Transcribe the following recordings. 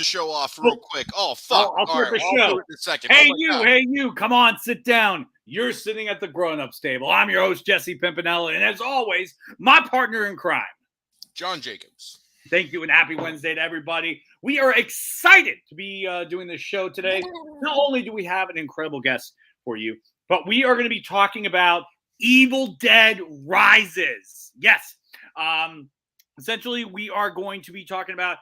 show off real quick. Oh, fuck. I'll start the show. I'll do it in a second. Hey, you, come on, sit down. You're sitting at the grown-ups table. I'm your host, Jesse Pimpinella, and as always, my partner in crime, John Jacobs. Thank you, and happy Wednesday to everybody. We are excited to be doing this show today. Not only do we have an incredible guest for you, but we are going to be talking about Evil Dead Rises. Yes. Essentially, we are going to be talking about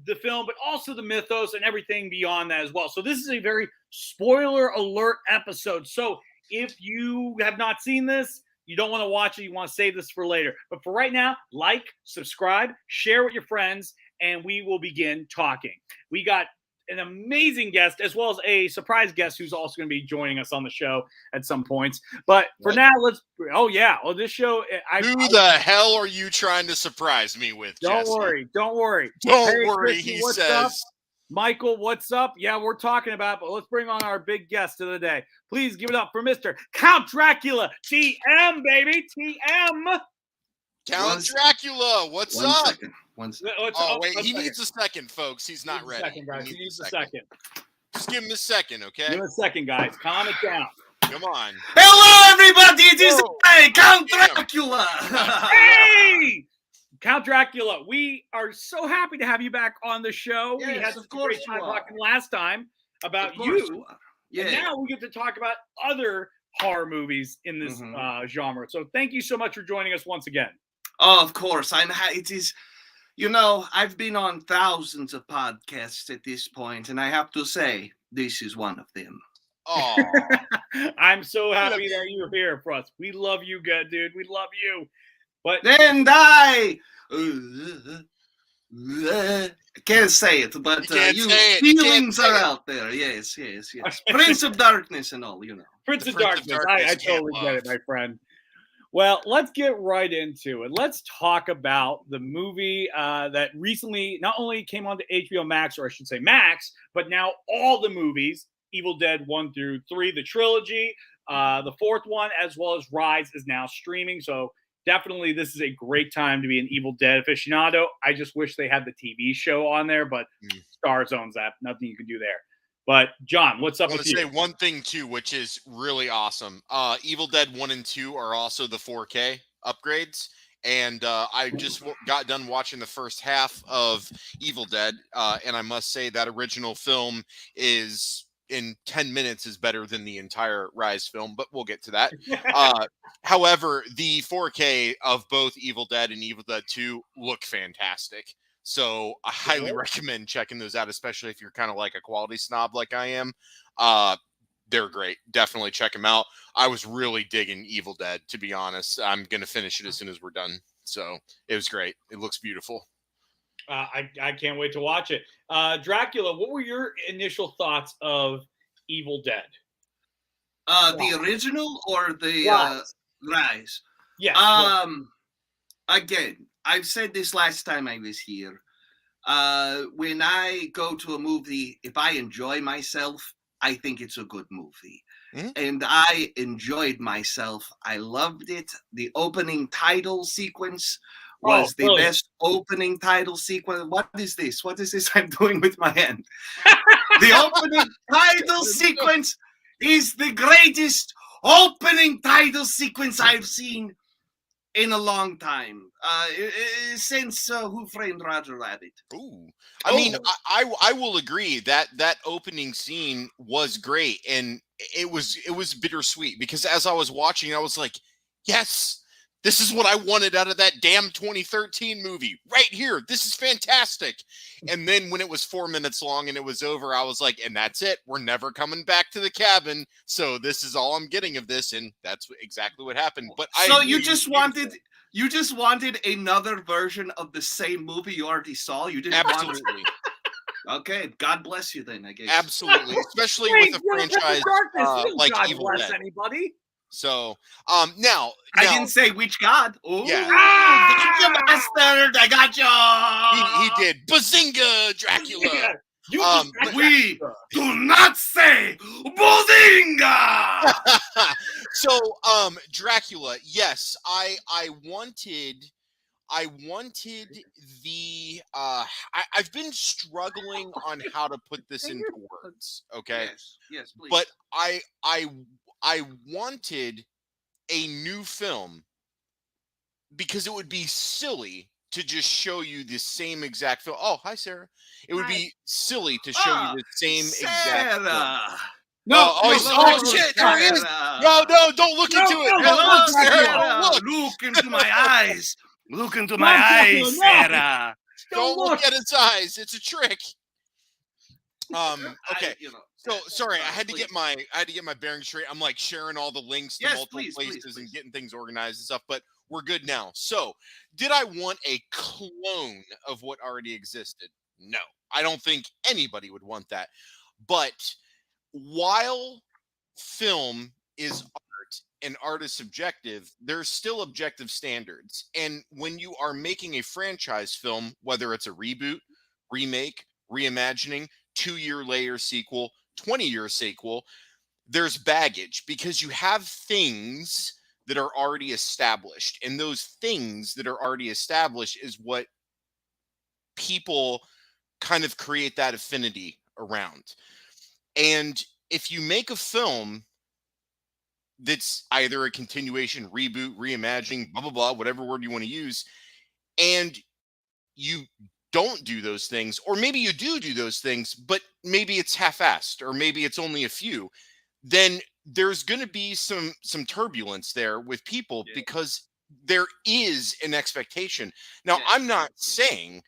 the film, but also the mythos and everything beyond that as well. So this is a very spoiler alert episode. So if you have not seen this, you don't want to watch it, you want to save this for later. But for right now, like, subscribe, share with your friends, and we will begin talking. We got an amazing guest as well as a surprise guest who's also going to be joining us on the show at some points. But for now, this show. Who the hell are you trying to surprise me with, Don't Jesse? worry. Don't worry, Christy, he what's says. up? Michael, what's up? Yeah, we're talking about, but let's bring on our big guest of the day. Please give it up for Mr. Count Dracula, TM, baby, TM. Count Dracula, what's up? Second. Wait, he needs a second, folks. He's not ready. Second, guys. He needs a second. Just give him a second, okay? Give him a second, guys. Calm it down. Come on. Hello, everybody. It is I, Count Dracula. Hey! Count Dracula, we are so happy to have you back on the show. Yes, we had of a great course time you are. talking last time about you. Yeah. And now we get to talk about other horror movies in this genre. So thank you so much for joining us once again. Oh, of course. It is. You know, I've been on thousands of podcasts at this point, and I have to say, this is one of them. Oh, I'm so happy that you're here for us. We love you, good dude. We love you. But And I can't say it, but feelings are out there. Yes. Prince of Darkness and all, you know. Prince of Darkness. I totally get it, my friend. Well, let's get right into it. Let's talk about the movie that recently not only came onto HBO Max, or I should say Max, but now all the movies, Evil Dead 1 through 3, the trilogy, the fourth one, as well as Rise, is now streaming. So definitely this is a great time to be an Evil Dead aficionado. I just wish they had the TV show on there, but Stars owns that. Nothing you can do there. But, John, what's up with you? I want to say one thing, too, which is really awesome. Evil Dead 1 and 2 are also the 4K upgrades. And I just got done watching the first half of Evil Dead. And I must say that original film is, in 10 minutes, is better than the entire Rise film. But we'll get to that. However, the 4K of both Evil Dead and Evil Dead 2 look fantastic. So I highly recommend checking those out, especially if you're kind of like a quality snob like I am. They're great. Definitely check them out. I was really digging Evil Dead, to be honest. I'm going to finish it as soon as we're done. So it was great. It looks beautiful. I can't wait to watch it. Dracula, what were your initial thoughts of Evil Dead? The original or the Rise? Yes. Again, I've said this last time I was here. When I go to a movie, if I enjoy myself, I think it's a good movie. And I enjoyed myself. I loved it. The opening title sequence was the best opening title sequence. What is this? What is this I'm doing with my hand? The opening title sequence is the greatest opening title sequence I've seen in a long time, since Who Framed Roger Rabbit. Ooh, I mean, I will agree that that opening scene was great, and it was bittersweet because as I was watching, I was like, yes, this is what I wanted out of that damn 2013 movie right here. This is fantastic. And then when it was 4 minutes long and it was over, I was like, and that's it. We're never coming back to the cabin. So this is all I'm getting of this. And that's exactly what happened. But you just wanted another version of the same movie you already saw. You didn't want it. Okay, God bless you then, I guess. Absolutely. Especially with a franchise like God Evil bless Dead. Anybody. So, now I didn't say which God. Oh, yeah. Got you, bastard! I got you. He did. Bazinga, Dracula. Yeah. We do not say Bazinga. So, Dracula. Yes, I I wanted the I've been struggling on how to put this into words, okay? Yes, please. But I wanted a new film because it would be silly to just show you the same exact film. Oh, hi Sarah. It would be silly to show you the same exact film. Sarah. No, Shit, there he is. No, don't look into it. Hello, Sarah. Sarah. Look into my eyes. Look into my eyes, Sarah. Don't look at his eyes. It's a trick. Okay. So sorry, I had to get my bearings straight. I'm like sharing all the links to multiple places and getting things organized and stuff, but we're good now. So, did I want a clone of what already existed? No. I don't think anybody would want that. But while film is art and art is subjective, there's still objective standards. And when you are making a franchise film, whether it's a reboot, remake, reimagining, 2-year later sequel, 20-year sequel, there's baggage because you have things that are already established. And those things that are already established is what people kind of create that affinity around. And if you make a film that's either a continuation, reboot, reimagining, blah, blah, blah, whatever word you want to use, and you don't do those things, or maybe you do those things, but maybe it's half-assed, or maybe it's only a few, then there's going to be some turbulence there with people because there is an expectation. Now, I'm not saying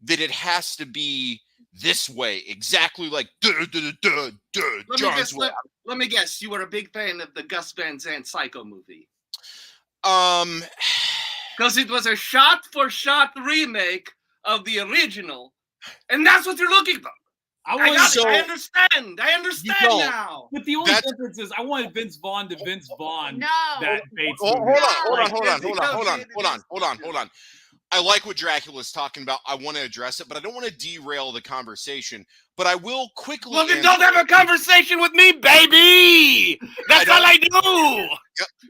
that it has to be this way, exactly like John's way. Let me guess. You were a big fan of the Gus Van Sant Psycho movie. Because it was a shot-for-shot remake of the original, and that's what you're looking for. I understand now. But the only difference is I wanted Vince Vaughn to Vince Vaughn. No. That Bates Hold on. I like what Dracula's talking about. I want to address it, but I don't want to derail the conversation. But I will quickly. Well, then don't have a conversation with me, baby. That's all I do.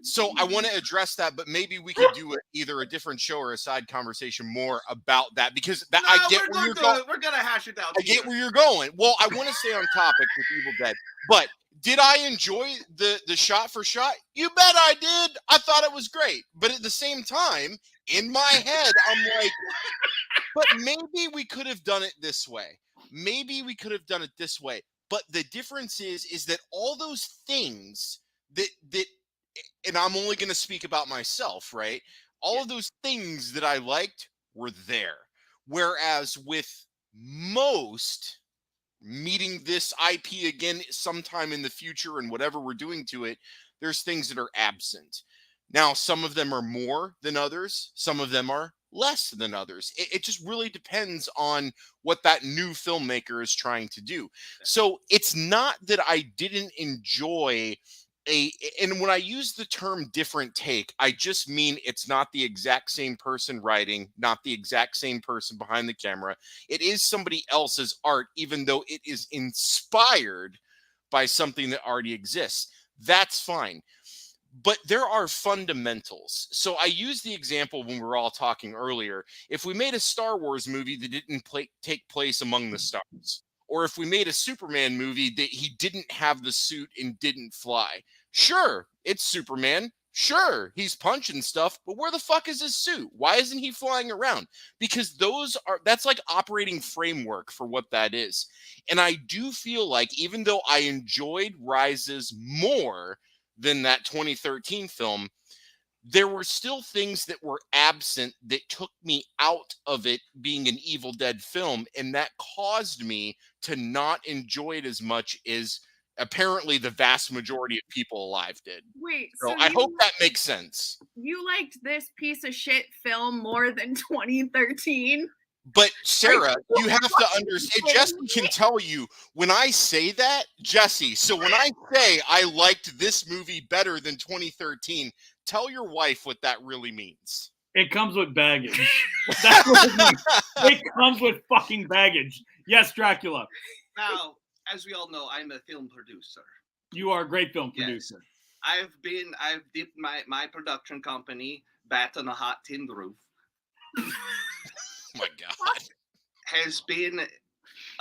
So I want to address that, but maybe we could do either a different show or a side conversation more about that because I get where you're going. We're gonna hash it out. I get where you're going. Well, I want to stay on topic with Evil Dead, but did I enjoy the shot for shot? You bet I did. I thought it was great, but at the same time, in my head, I'm like, but maybe we could have done it this way. Maybe we could have done it this way. But the difference is that all those things that and I'm only going to speak about myself, right? All of those things that I liked were there. Whereas with most meeting this IP again sometime in the future and whatever we're doing to it, there's things that are absent. Now, some of them are more than others. Some of them are less than others. It just really depends on what that new filmmaker is trying to do. So it's not that I didn't enjoy and when I use the term different take, I just mean it's not the exact same person writing, not the exact same person behind the camera. It is somebody else's art, even though it is inspired by something that already exists. That's fine. But there are fundamentals. So I used the example when we were all talking earlier. If we made a Star Wars movie that didn't take place among the stars, or if we made a Superman movie that he didn't have the suit and didn't fly, sure, it's Superman. Sure, he's punching stuff, but where the fuck is his suit? Why isn't he flying around? Because that's like operating framework for what that is. And I do feel like even though I enjoyed Rises more than that 2013 film, there were still things that were absent that took me out of it being an Evil Dead film, and that caused me to not enjoy it as much as apparently the vast majority of people alive did. Wait, so I hope that makes sense. You liked this piece of shit film more than 2013? But Sarah, you have to understand, Jesse can tell you when I say that, Jesse, so when I say I liked this movie better than 2013, tell your wife what that really means. It comes with baggage. That's what it means. It comes with fucking baggage. Yes, Dracula. Now, as we all know, I'm a film producer. You are a great film producer. I've dipped my production company bat on a hot tin roof. Oh my God. has been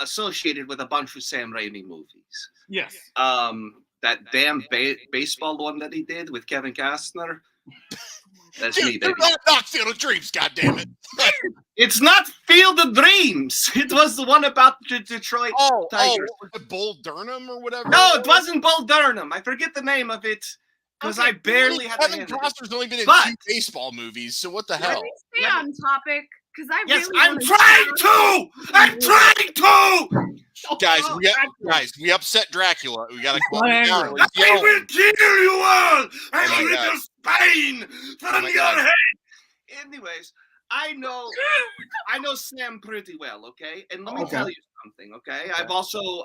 associated with a bunch of Sam Raimi movies. Yes. That damn baseball one that he did with Kevin Costner. That's Dude, me, you're baby. not Field of Dreams, goddammit. It's not Field of Dreams. It was the one about the Detroit Tigers. what was it, Bull Durham or whatever? No, it wasn't Bull Durham. I forget the name of it because Okay, I barely had the Kevin hand. Costner's only been in But- 2 baseball movies, so what the Let hell? me stay on topic because I Yes, really I'm wanna trying to. I'm trying to. Guys, we upset Dracula. We gotta calm I'm down. angry. He's I will yelling. kill you all and my rid God. the Spain from my your God. head. Anyways, I know Sam pretty well, okay? And let me Okay. tell you something, okay? I've also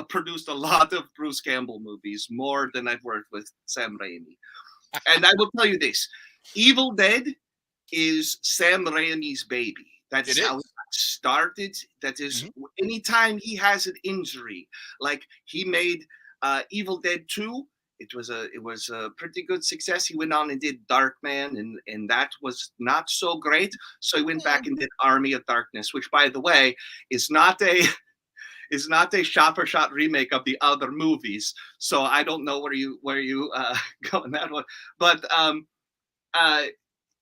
produced a lot of Bruce Campbell movies, more than I've worked with Sam Raimi. And I will tell you this: Evil Dead is Sam Raimi's baby. That's It how is. it started. That is, anytime he has an injury, like he made Evil Dead 2. It was a pretty good success. He went on and did Darkman, and that was not so great. So he went back and did Army of Darkness, which, by the way, is not a shot-for-shot remake of the other movies. So I don't know where you go in that one. But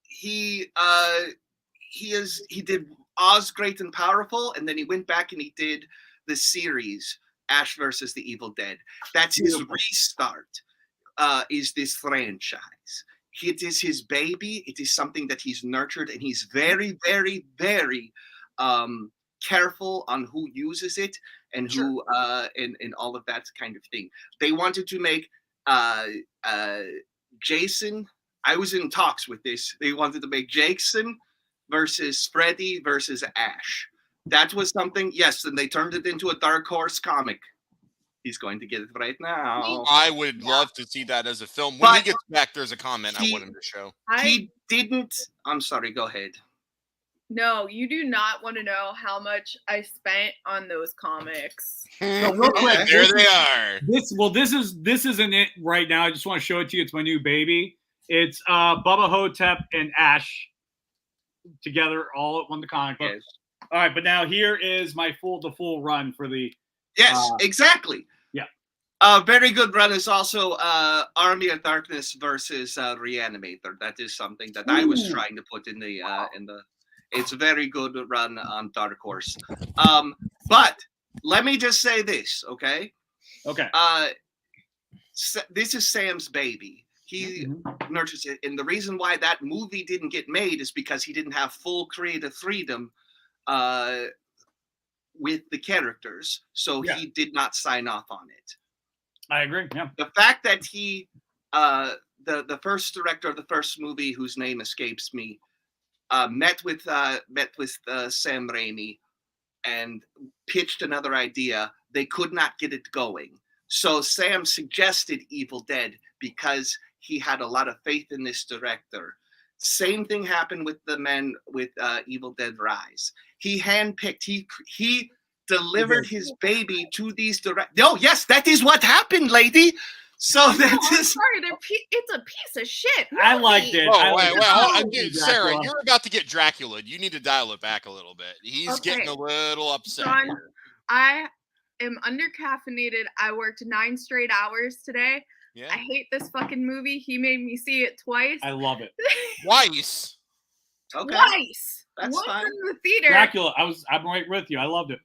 he did Oz Great and Powerful, and then he went back and he did the series Ash versus the Evil Dead. That's his restart. Is this franchise? It is his baby. It is something that he's nurtured, and he's very, very, very careful on who uses it and who and all of that kind of thing. They wanted to make Jason. I was in talks with this. They wanted to make Jason versus Freddy versus Ash. That was something, yes, and they turned it into a Dark Horse comic. He's going to get it right now. I would love to see that as a film. When he gets back, there's a comment I want him to show. He didn't. I'm sorry, go ahead. No, you do not want to know how much I spent on those comics. So real quick, There they are. This isn't it right now. I just want to show it to you. It's my new baby. It's Bubba Hotep and Ash together all at one the comic book. Yes. All right, but now here is the full run for the. Yes, exactly. Yeah. Very good run is also Army of Darkness versus Reanimator. That is something that I was trying to put in the. It's a very good run on Dark Horse. But let me just say this, okay? Okay. This is Sam's baby. He nurtures it, and the reason why that movie didn't get made is because he didn't have full creative freedom with the characters, so he did not sign off on it. I agree. Yeah. The fact that he, the first director of the first movie, whose name escapes me, met with Sam Raimi and pitched another idea. They could not get it going, so Sam suggested Evil Dead because he had a lot of faith in this director. Same thing happened with the men with Evil Dead Rise. He handpicked. He delivered his baby to these Oh, yes, that is what happened, lady. So that is. Sorry, it's a piece of shit. I liked it. Oh, I dude, Sarah, you're about to get Dracula. You need to dial it back a little bit. He's getting a little upset. John, here. I am undercaffeinated. I worked 9 straight hours today. Yeah. I hate this fucking movie. He made me see it twice. I love it. Twice. Okay. Twice. That's Once fine. in the theater. Dracula. I'm right with you. I loved it.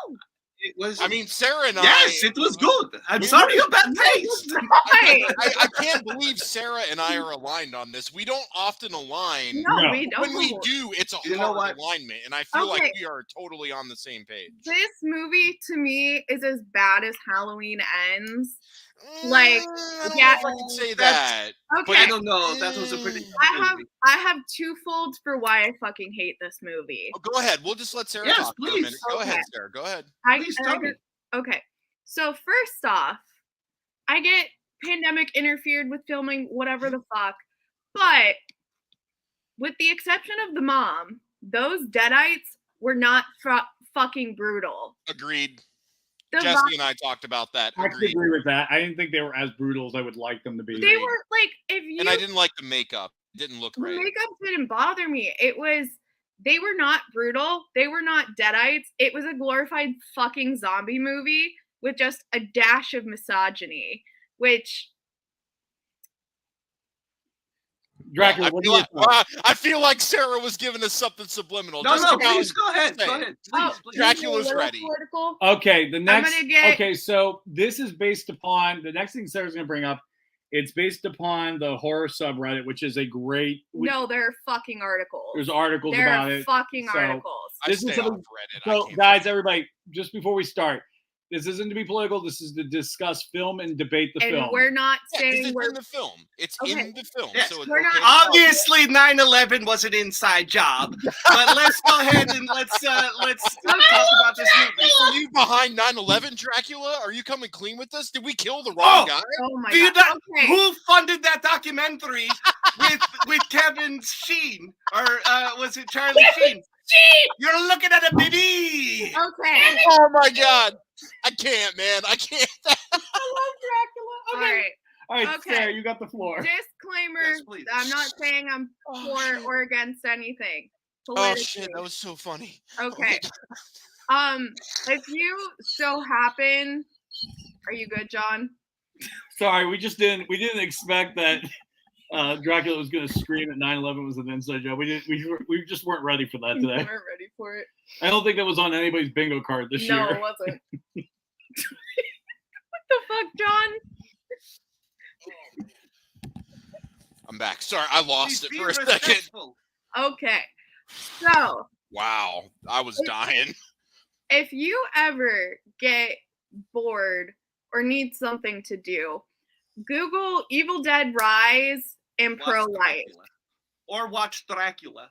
No. It was. I mean, Sarah and yes, it was good. I'm sorry about taste. Right. I can't believe Sarah and I are aligned on this. We don't often align. No, No. we don't. When we do, it's a You know hard what? alignment, and I feel like Okay. we are totally on the same page. This movie to me is as bad as Halloween Ends. Like, I don't yeah, know if I can say that. Okay. I don't know. That was a pretty. I have twofold for why I fucking hate this movie. Oh, go ahead. We'll just let Sarah Yes, talk for a please. minute. Go Okay. ahead, Sarah. Go ahead. Please tell me. Okay. So first off, I get pandemic interfered with filming whatever the fuck, but with the exception of the mom, those Deadites were not fucking brutal. Agreed. The Jesse and I talked about that. I Agreed. agree with that. I didn't think they were as brutal as I would like them to be. They were like, if you And I didn't like the makeup. Didn't look The right. makeup didn't bother me. They were not brutal. They were not Deadites. It was a glorified fucking zombie movie with just a dash of misogyny, which Dracula, Well, what do you I feel like Sarah was giving us something subliminal. No, Just no, come out please and go ahead. say Go it. ahead. Please, please. Dracula's a little ready. political. Okay, the next. gonna get- Okay, so this is based upon the next thing Sarah's going to bring up. It's based upon the horror subreddit, which is a great. No, there are fucking articles. There's articles There about are it. fucking So, articles. I This is stay something- off Reddit. So, I can't guys, everybody, just before we start, this isn't to be political. This is to discuss film and debate the And film. we're not Yeah, 'cause saying it's we're in the film. It's Okay. in the film. Yes. So it's We're okay not- to talk. Obviously, 9/11 was an inside job, but let's go ahead and let's talk about this movie. Are you behind 9/11, Dracula? Are you coming clean with this? Did we kill the wrong guy? Oh my Do you god. not- Okay. Who funded that documentary with Kevin Sheen, or was it Charlie Sheen? You're looking at a baby. Okay. Oh my god. I can't, man. I can't. I love Dracula. All Okay. right. All right, Okay. Sarah, you got the floor. Disclaimer. Yes, please. I'm not saying I'm Oh, for shit. or against anything. Oh Politically. shit, that was so funny. Okay. If you so happen, are you good, John? Sorry, we didn't expect that Dracula was going to scream at 9/11 was an inside job. We just weren't ready for that We today. weren't ready for it. I don't think that was on anybody's bingo card this No, year. it wasn't. What the fuck, John? I'm back. Sorry, I lost Please it be for a second. respectful. Okay. So, Wow, I was dying. if you ever get bored or need something to do, Google Evil Dead Rise and Watch pro-life. Dracula. Or watch Dracula.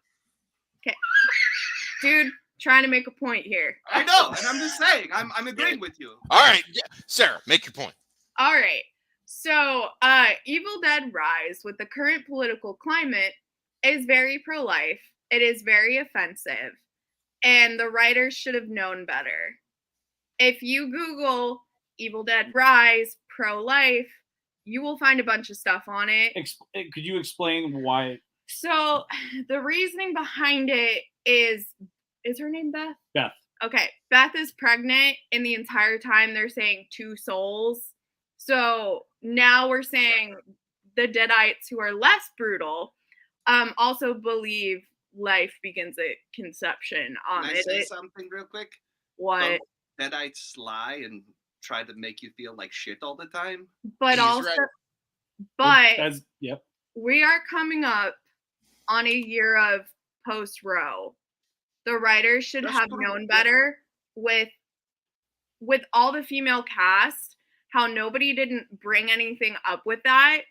Dude, trying to make a point here. I know, and I'm just saying, I'm agreeing with you. All right, yeah. Sarah, make your point. All right. So, Evil Dead Rise, with the current political climate, is very pro-life. It is very offensive. And the writers should have known better. If you Google Evil Dead Rise, pro-life, you will find a bunch of stuff on it. Could you explain why? So, the reasoning behind it is her name Beth? Beth. Okay. Beth is pregnant, and the entire time they're saying two souls. So now we're saying the Deadites, who are less brutal, also believe life begins at conception. Can I say something real quick? What? Deadites lie and try to make you feel like shit all the time. But He's also, right. but Yep. we are coming up on a year of post-Roe. The writers should That's have true. known better with all the female cast. How nobody didn't bring anything up with that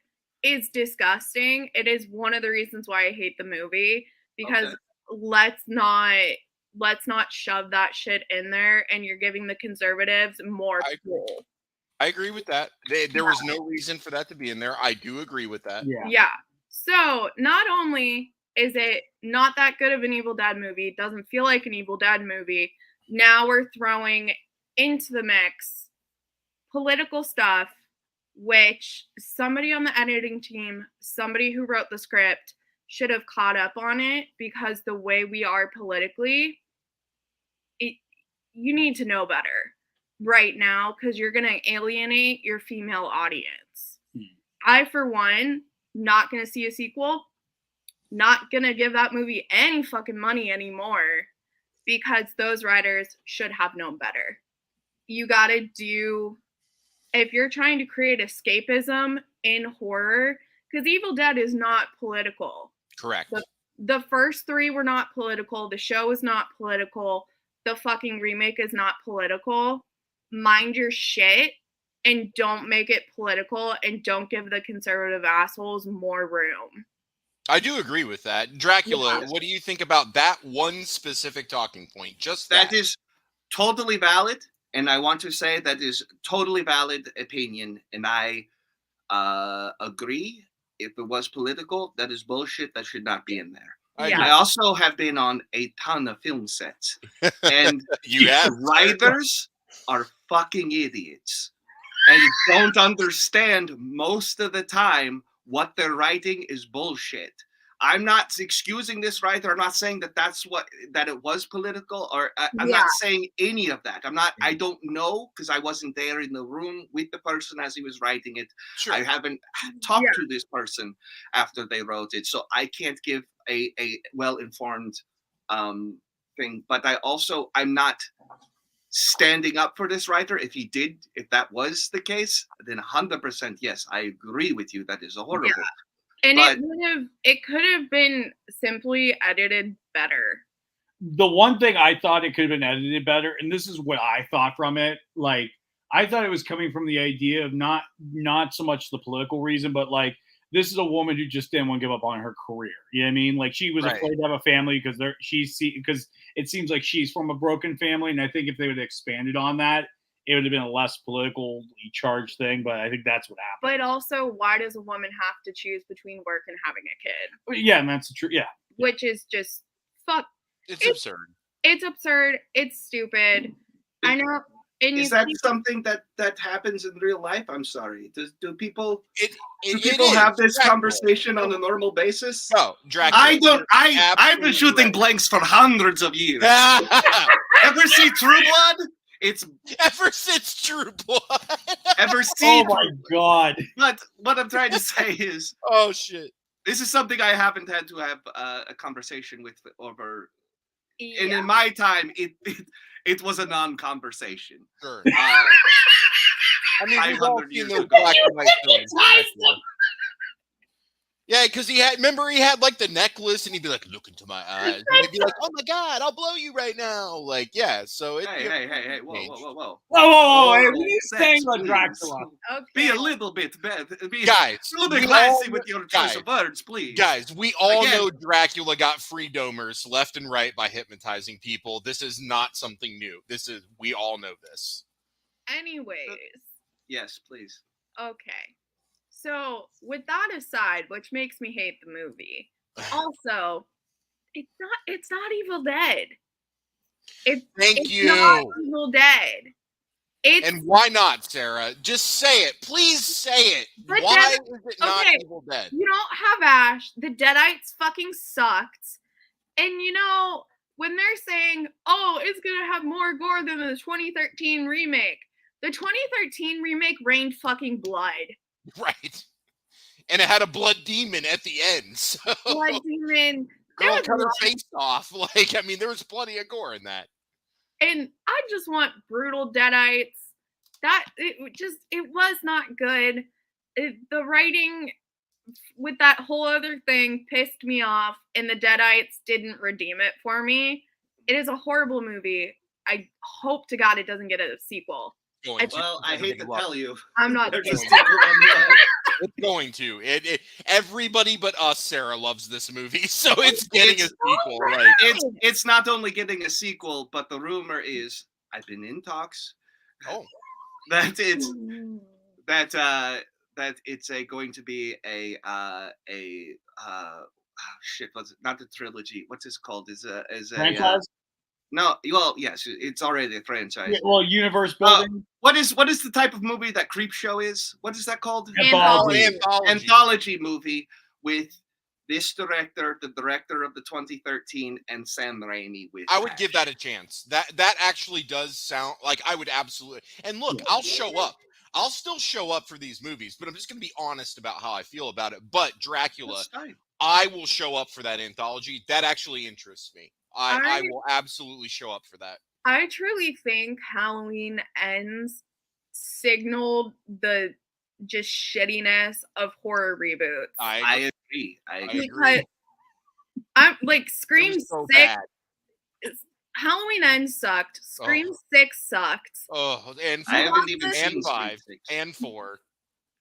is disgusting. It is one of the reasons why I hate the movie, because Okay. let's not shove that shit in there, and you're giving the conservatives more pull. I agree with that. There was no reason for that to be in there. I do agree with that. Yeah. Yeah. So not only is it not that good of an Evil Dead movie, it doesn't feel like an Evil Dead movie. Now we're throwing into the mix political stuff, which somebody on the editing team, somebody who wrote the script, should have caught up on it, because the way we are politically, you need to know better right now, because you're going to alienate your female audience. I, for one, not going to see a sequel, not going to give that movie any fucking money anymore, because those writers should have known better. You got to do, if you're trying to create escapism in horror, because Evil Dead is not political. Correct. The first three were not political. The show is not political. The fucking remake is not political. Mind your shit and don't make it political, and don't give the conservative assholes more room. I do agree with that. Dracula, Yeah. what do you think about that one specific talking point? Just That is totally valid, and I want to say that is totally valid opinion, and I agree. If it was political, that is bullshit. That should not be in there. Yeah. I also have been on a ton of film sets, and You have. writers are fucking idiots and don't understand most of the time what they're writing is bullshit. I'm not excusing this writer. I'm not saying that it was political, or I'm not saying any of that. I don't know, because I wasn't there in the room with the person as he was writing it. Sure. I haven't talked to this person after they wrote it, so I can't give a well-informed thing. But I'm not standing up for this writer. If that was the case, then 100% yes, I agree with you. That is horrible. Yeah. And it could have been simply edited better. The one thing I thought it could have been edited better, and this is what I thought from it, like I thought it was coming from the idea of not so much the political reason, but like this is a woman who just didn't want to give up on her career. You know what I mean? Like she was afraid to have a family because it seems like she's from a broken family, and I think if they would have expanded on that, it would have been a less politically charged thing, but I think that's what happened. But also, why does a woman have to choose between work and having a kid? Yeah, and that's true. Yeah. Which is just fuck. It's absurd. It's absurd. It's stupid. I know. Is that something that happens in real life? I'm sorry. Do people have this conversation on a normal basis? No, Dracula. I don't. I've been shooting blanks for hundreds of years. Ever see True Blood? It's ever since True Blood. Ever seen? Oh my god! But what I'm trying to say is, oh shit, this is something I haven't had to have a conversation with over. Yeah. And in my time, it was a non-conversation. Sure. I mean, 500 years ago. black and white films. Yeah, because he had like the necklace, and he'd be like, "Look into my eyes," and he'd be like, "Oh my god, I'll blow you right now!" Like, yeah. So hey, whoa! Whoa! Hey, what are you saying about please. Dracula? Okay. Be a little bit better. Guys, a little bit classy with your choice of words, please. Guys, we all know Dracula got free domers left and right by hypnotizing people. This is not something new. We all know this. Anyways. Yes, please. Okay. So, with that aside, which makes me hate the movie, also, it's not Evil Dead. Thank you. Not Evil Dead. And why not, Sarah? Just say it. Please say it. Why is it not Evil Dead? You don't have Ash. The Deadites fucking sucked. And when they're saying, oh, it's going to have more gore than the 2013 remake, the 2013 remake rained fucking blood. Right. And it had a blood demon at the end. So. Blood demon. Girl cut her face off. Like, I mean, there was plenty of gore in that. And I just want brutal Deadites. It was not good. The writing with that whole other thing pissed me off, and the Deadites didn't redeem it for me. It is a horrible movie. I hope to God it doesn't get a sequel. I hate to tell you. I'm not. It's going to. Everybody but us, Sarah, loves this movie, so it's getting a sequel. Right. It's not only getting a sequel, but the rumor is I've been in talks. Oh, that it's going to be a what's it? Not the trilogy. What's this called? Is a franchise? No, well, yes, it's already a franchise. Yeah, well, universe building. What is the type of movie that Creepshow is? What is that called? Anthology movie with this director, the director of the 2013, and Sam Raimi with. I would give that a chance. That actually does sound like I would absolutely. And look, I'll show up. I'll still show up for these movies, but I'm just going to be honest about how I feel about it. But Dracula, I will show up for that anthology. That actually interests me. I will absolutely show up for that. I truly think Halloween Ends signaled the just shittiness of horror reboots. I agree. Because I'm like Scream 6. Bad. Halloween Ends sucked. Scream 6 sucked. Oh, and 4, I haven't even and seen 5 Scream 6. and 4.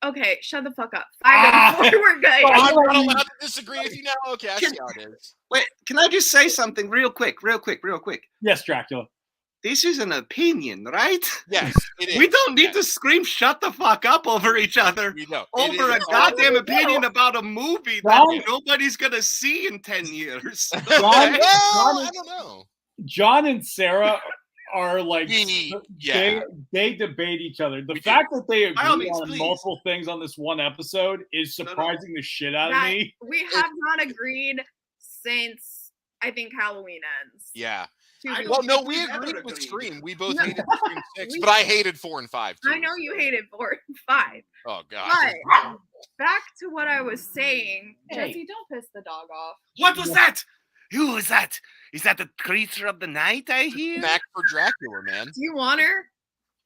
Okay, shut the fuck up. 5 and 4 were good. I'm not allowed to disagree with you now. Okay, I see how it is. Wait, can I just say something real quick? Yes, Dracula. This is an opinion, right? Yes, it is. We don't need to scream "shut the fuck up" over each other over a goddamn opinion about a movie that nobody's gonna see in 10 years. I don't know. John and Sarah are like they debate each other. The fact that they agree on multiple things on this one episode is surprising the shit out of me. We have not agreed since I think Halloween ends. Yeah. Well, no, we agreed with Scream. We both hated Scream 6, but I hated 4 and 5 too. I know you hated 4 and 5. Oh god. But back to what I was saying. Jesse, don't piss the dog off. What was that? Who was that? Is that the creature of the night I hear? Back for Dracula, man. Do you want her?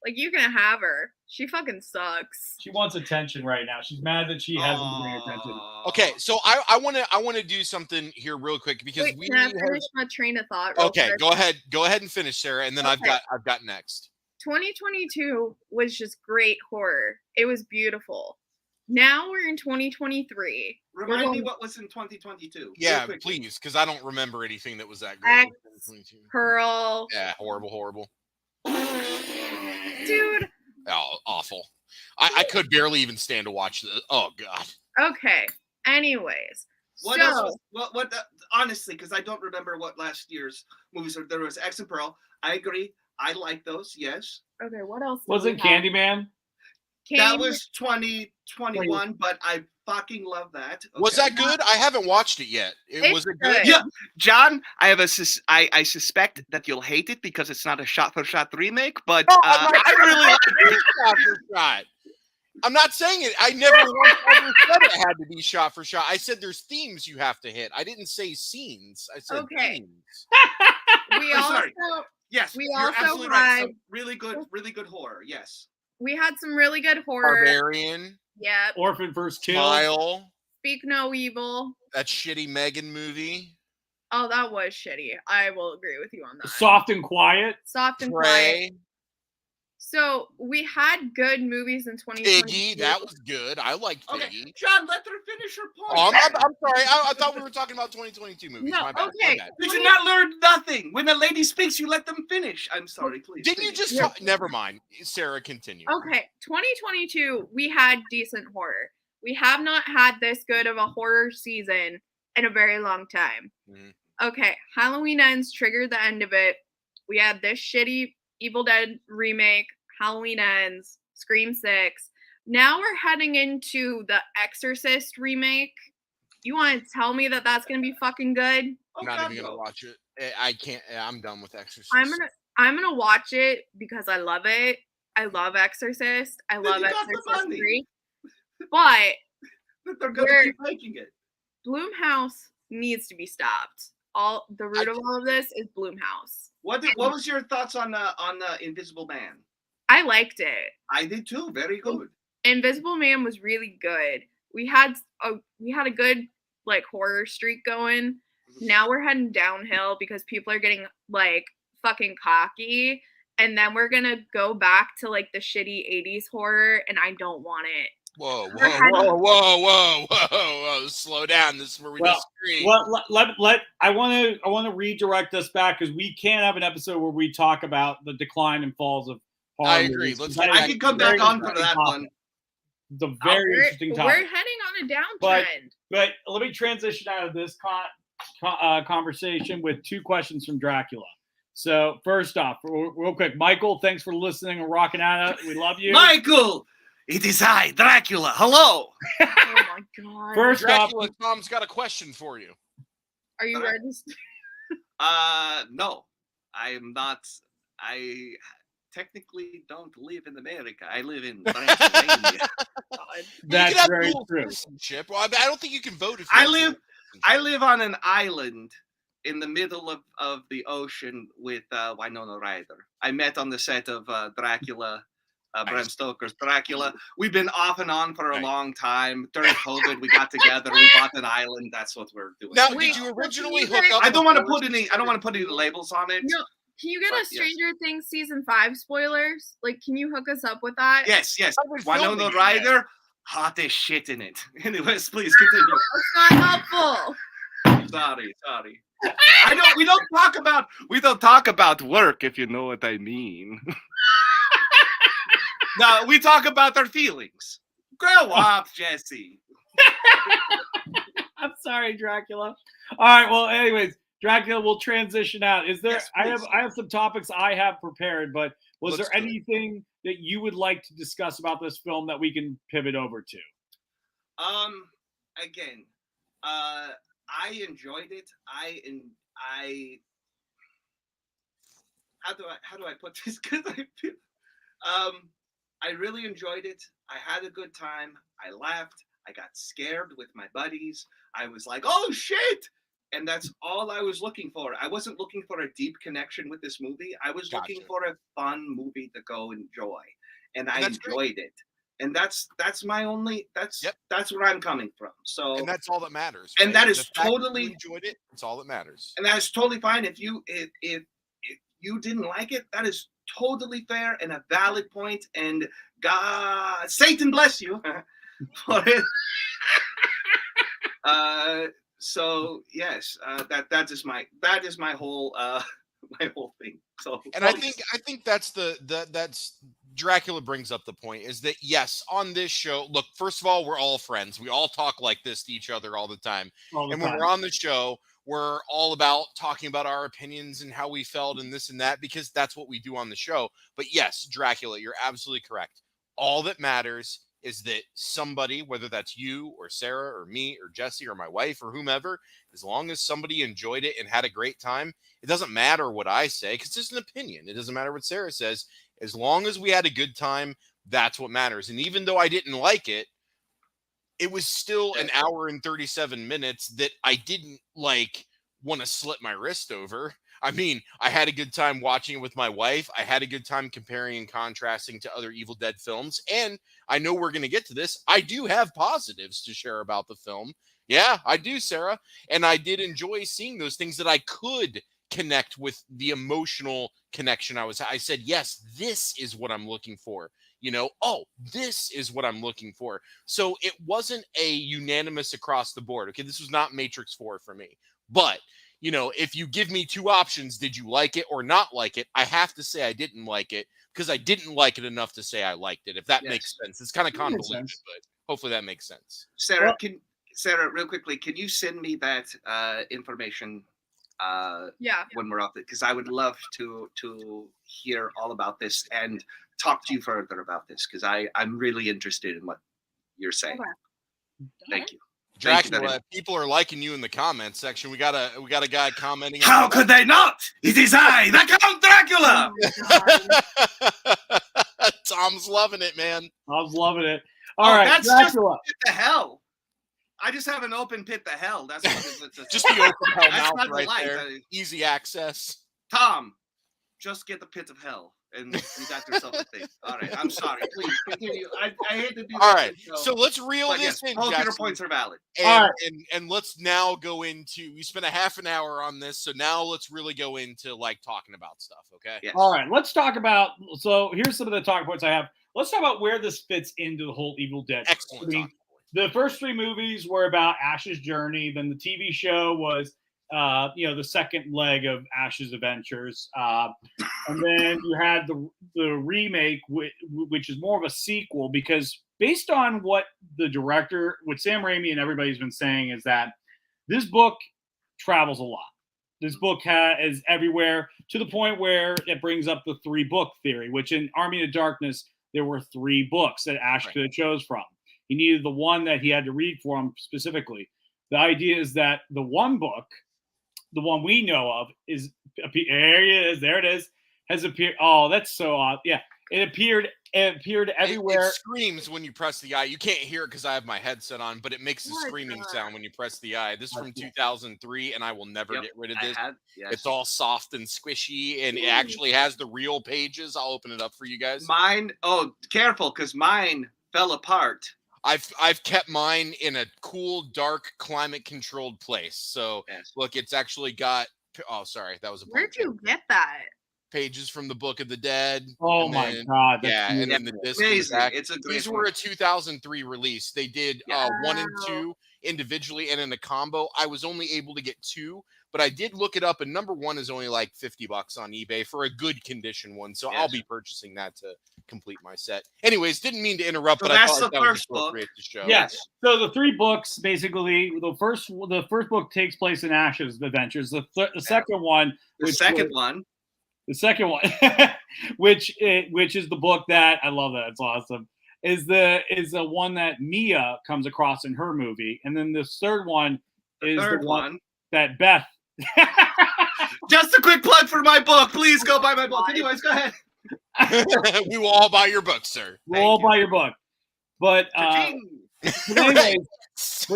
Like, you can have her. She fucking sucks. She wants attention right now. She's mad that she hasn't been paying attention. Okay, so I want to do something here real quick because Wait, can I finish my train of thought? Okay, go ahead and finish, Sarah, and then I've got next. 2022 was just great horror. It was beautiful. Now we're in 2023. Remind me what was in 2022. Yeah, please, because I don't remember anything that was that good. X, Pearl. Yeah, horrible. Dude. Oh, awful. I could barely even stand to watch this. Oh, God. Okay. Anyways. What else was, honestly, because I don't remember what last year's movies are. There was X and Pearl. I agree. I like those, yes. Okay, what else? Wasn't Candyman? That was 2021, but I fucking love that. Okay. Was that good? I haven't watched it yet. Was it good? Yeah, John, I suspect that you'll hate it because it's not a shot-for-shot remake, but I really like it. Shot-for-shot. I'm not saying it. I never once ever said it had to be shot-for-shot. I said there's themes you have to hit. I didn't say scenes. I said themes. We also... Yes, we you're also absolutely right. Some really good horror, yes. We had some really good horror. Barbarian. Yep. Orphan First Kill. Smile. Speak No Evil. That shitty Megan movie. Oh, that was shitty. I will agree with you on that. Soft and Quiet. Soft and Quiet. So we had good movies in 2020. Piggy, that was good. I liked Piggy. Okay. John, let her finish her point. Oh, I'm sorry. I thought we were talking about 2022 movies. No, my bad. okay. Did you not learn nothing? When a lady speaks, you let them finish. I'm sorry, please. Didn't you just talk? Never mind. Sarah, continue. Okay, 2022, we had decent horror. We have not had this good of a horror season in a very long time. Mm-hmm. Okay, Halloween Ends triggered the end of it. We had this shitty Evil Dead remake, Halloween Ends, Scream 6. Now we're heading into the Exorcist remake. You want to tell me that that's going to be fucking good? I'm not even going to watch it. I can't. I'm done with Exorcist. I'm gonna watch it because I love it. I love Exorcist. I love Exorcist 3. But they're gonna keep making it. Blumhouse needs to be stopped. The root of all of this is Blumhouse. What was your thoughts on Invisible Man? I liked it. I did too. Very good. Invisible Man was really good. We had a good like horror streak going. Now we're heading downhill because people are getting like fucking cocky, and then we're gonna go back to like the shitty 80s horror, and I don't want it. Whoa! Slow down. This is where we disagree. I want to redirect us back because we can't have an episode where we talk about the decline and falls of horror. I agree. I can come back on for that one. It's a very interesting topic. We're heading on a downtrend. But let me transition out of this conversation with 2 questions from Dracula. So first off, real quick, Michael, thanks for listening and rocking out. We love you. Michael, it is I, Dracula. Hello. Oh my God. First Dracula, off, Tom's got a question for you. Are you registered? No, I am not. I technically don't live in America. I live in Pennsylvania. That's very true. Well, I don't think you can vote if you I live on an island in the middle of the ocean with Winona Ryder. I met on the set of Dracula, Bram Stoker's Dracula. We've been off and on for a long time. During COVID, we got together. We bought an island. That's what we're doing. Now, did you originally hook up? I don't want to put any labels on it. No. Can you get us Stranger Things season 5 spoilers? Like, can you hook us up with that? Yes. Winona Ryder, hot as shit in it. Anyways, please continue. That's not helpful. Sorry. We don't talk about work, if you know what I mean. No, we talk about our feelings. Grow up, Jesse. I'm sorry, Dracula. All right. Well, anyways, Dracula, we'll transition out. Is there? Yes, I please. have some topics I have prepared, but was Let's there do it. anything that you would like to discuss about this film that we can pivot over to? Again, I enjoyed it. How do I put this? Because I really enjoyed it. I had a good time. I laughed. I got scared with my buddies. I was like, oh shit! And that's all I was looking for. I wasn't looking for a deep connection with this movie. I was looking for a fun movie to go enjoy, and I enjoyed it. And that's my only. That's where I'm coming from. So, and that's all that matters. And right? that is The fact totally you enjoyed it. It's all that matters. And that is totally fine. If you didn't like it, that is totally fair and a valid point. And God, Satan bless you for it. So yes, that is my whole my whole thing. So, and I think that's that's Dracula brings up the point is that yes, on this show, look, first of all, we're all friends. We all talk like this to each other all the time. When we're on the show, we're all about talking about our opinions and how we felt and this and that, because that's what we do on the show. But yes, Dracula, you're absolutely correct. All that matters is that somebody, whether that's you or Sarah or me or Jesse or my wife or whomever, as long as somebody enjoyed it and had a great time, it doesn't matter what I say, because it's an opinion. It doesn't matter what Sarah says. As long as we had a good time, that's what matters. And even though I didn't like it, it was still an hour and 37 minutes that I didn't want to slit my wrist over. I mean, I had a good time watching it with my wife. I had a good time comparing and contrasting to other Evil Dead films. And I know we're going to get to this. I do have positives to share about the film. Yeah, I do, Sarah. And I did enjoy seeing those things that I could connect with, the emotional connection I said, yes, this is what I'm looking for. This is what I'm looking for. So it wasn't a unanimous across the board. Okay, this was not Matrix 4 for me. But if you give me two options, did you like it or not like it? I have to say I didn't like it, because I didn't like it enough to say I liked it, if that makes sense. It's kind of convoluted, but hopefully that makes sense. Sarah, real quickly, can you send me that information when we're off it? Because I would love to hear all about this and talk to you further about this, because I'm really interested in what you're saying. Okay. Thank you. Dracula, people are liking you in the comments section. We got a guy commenting. How could they not? It is I, the Count Dracula. Tom's loving it, man. Tom's loving it. All right, that's Dracula. Just pit to hell. I just have an open pit to hell. That's what it's just the open hell mouth right there. Easy access. Tom, just get the pit of hell, and you got yourself a thing. All right, I'm sorry. Please continue. I hate to do that. All right, so let's reel this in. Both your points are valid. And let's now go into. We spent a half an hour on this, so now let's really go into talking about stuff. Okay. Yes. All right, let's talk about. So here's some of the talking points I have. Let's talk about where this fits into the whole Evil Dead. Excellent. The first three movies were about Ash's journey. Then the TV show was, the second leg of Ash's adventures. And then you had the remake, which is more of a sequel, because based on what the director, what Sam Raimi and everybody's been saying, is that this book travels a lot. This book is everywhere, to the point where it brings up the 3-book theory, which in Army of Darkness, there were 3 books that Ash could have chose from. He needed the one that he had to read for him specifically. The idea is that the one book, the one we know of, there it is, has appeared. Oh, that's so odd. Yeah, it appeared everywhere. It screams when you press the eye. You can't hear it because I have my headset on, but it makes a screaming sound when you press the eye. This is from 2003, and I will never get rid of this. It's all soft and squishy, and it actually has the real pages. I'll open it up for you guys. Careful, because mine fell apart. I've kept mine in a cool, dark, climate-controlled place. So look, it's actually got. Oh, sorry, that was a. Where'd you get that? Pages from the Book of the Dead. Oh my God! And then the disc. These were a 2003 release. They did 1 and 2 individually and in a combo. I was only able to get 2, but I did look it up, and number 1 is only like $50 on eBay for a good condition one. So I'll be purchasing that to complete my set. Anyways, didn't mean to interrupt, So but I that's thought the that was first book. appropriate to show. Yes. So the 3 books, basically, the first book takes place in Ash's adventures. The second one, The second one, which is the book that I love. That it's awesome. Is the one that Mia comes across in her movie, and then the third one is the one that Beth. Just a quick plug for my book. Please go buy my book. Anyways, go ahead. We will all buy your book, sir. We'll all buy your book. But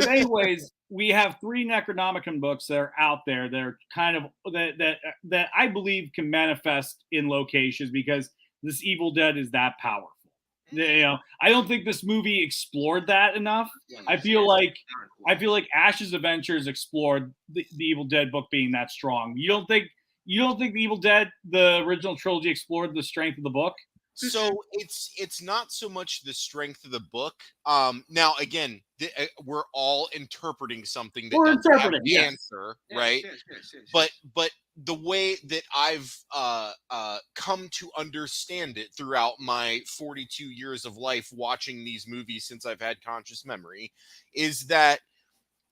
anyways, we have 3 Necronomicon books that are out there. They're kind of that I believe can manifest in locations because this Evil Dead is that powerful. You know, I don't think this movie explored that enough. I feel like Ash's Adventures explored the Evil Dead book being that strong. You don't think the Evil Dead, the original trilogy, explored the strength of the book? So it's not so much the strength of the book. Now again, we're all interpreting something that doesn't have the answer, right? Yes. But the way that I've come to understand it throughout my 42 years of life watching these movies since I've had conscious memory is that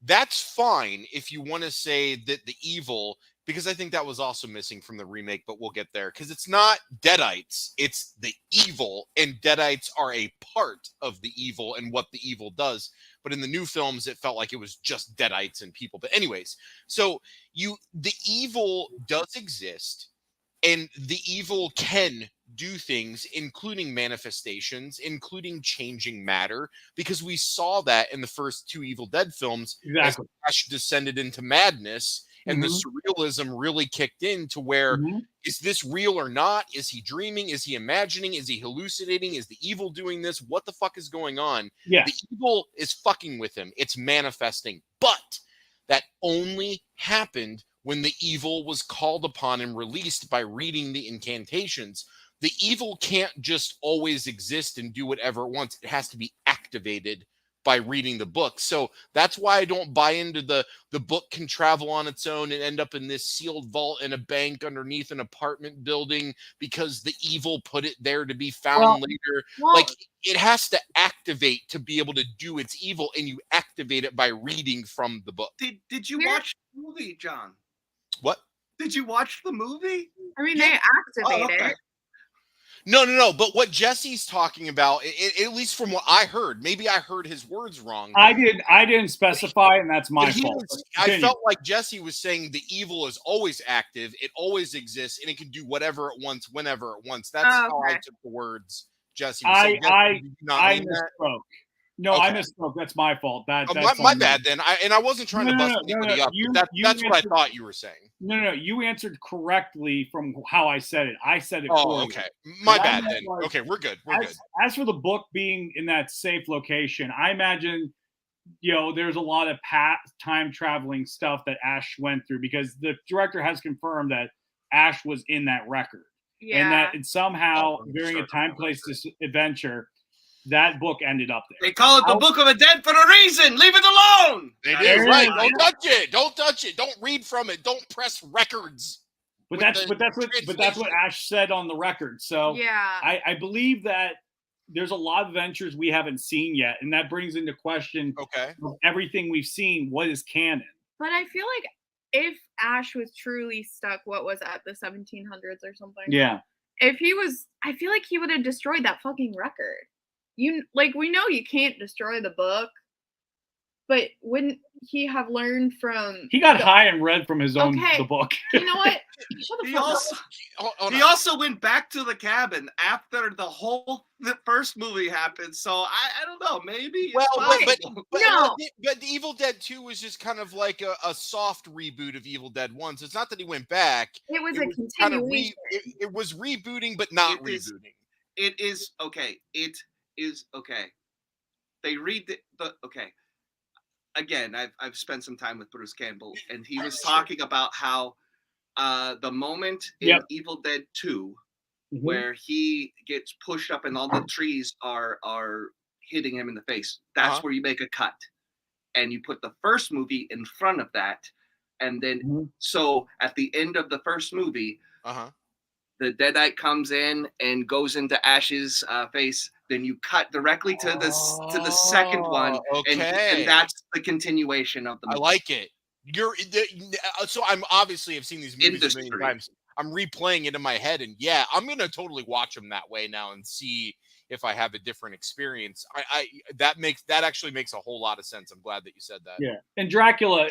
that's fine if you want to say that the evil, because I think that was also missing from the remake, but we'll get there. Because it's not Deadites, it's the evil, and Deadites are a part of the evil and what the evil does. But in the new films, it felt like it was just Deadites and people. But anyways, so the evil does exist, and the evil can do things, including manifestations, including changing matter, because we saw that in the first 2 Evil Dead films. Exactly. As Ash descended into madness. And the surrealism really kicked in to where, is this real or not? Is he dreaming? Is he imagining? Is he hallucinating? Is the evil doing this? What the fuck is going on? Yeah. The evil is fucking with him. It's manifesting. But that only happened when the evil was called upon and released by reading the incantations. The evil can't just always exist and do whatever it wants. It has to be activated by reading the book. So that's why I don't buy into the book can travel on its own and end up in this sealed vault in a bank underneath an apartment building because the evil put it there to be found later. Like, it has to activate to be able to do its evil, and you activate it by reading from the book. Did you watch the movie, John? What? Did you watch the movie? I mean, they activate it. No. But what Jesse's talking about, at least from what I heard, maybe I heard his words wrong. I didn't specify, and that's my fault. I felt like Jesse was saying the evil is always active, it always exists, and it can do whatever it wants, whenever it wants. That's how I took the words Jesse was saying. I misspoke. No, I misspoke. That's my fault. That's my bad then. I wasn't trying to bust anybody up. That's what I thought you were saying. No. You answered correctly from how I said it. I said it. Oh, okay. My bad then. Okay, we're good. We're good. As for the book being in that safe location, I imagine, there's a lot of time traveling stuff that Ash went through because the director has confirmed that Ash was in that record. Yeah. And that somehow during a time-place adventure, that book ended up there. They call it the Book of the Dead for a reason. Leave it alone. They do, right? Don't touch it. Don't touch it. Don't read from it. Don't press records. But that's what Ash said on the record. So yeah, I believe that there's a lot of adventures we haven't seen yet, and that brings into question everything we've seen. What is canon? But I feel like if Ash was truly stuck, what was at the 1700s or something? Yeah. If he was, I feel like he would have destroyed that fucking record. We know you can't destroy the book, but wouldn't he have learned from? He got high and read from his own the book. You know what? Shut the fuck up. He also went back to the cabin after the first movie happened. So I don't know. Maybe. Well, but the Evil Dead 2 was just kind of like a soft reboot of Evil Dead 1. So it's not that he went back. It was a continuation. It was rebooting, but not rebooting. It is okay. It is okay. They read the okay. Again, I've spent some time with Bruce Campbell, and he was talking about how the moment in Evil Dead 2 where he gets pushed up and all the trees are hitting him in the face, that's where you make a cut. And you put the first movie in front of that And then, so at the end of the first movie, the Deadite comes in and goes into Ash's face. Then you cut directly to the second one, and that's the continuation of the movie. I like it. So I'm obviously have seen these movies a million times. I'm replaying it in my head, and yeah, I'm gonna totally watch them that way now and see if I have a different experience. That actually makes a whole lot of sense. I'm glad that you said that. Yeah, and Dracula,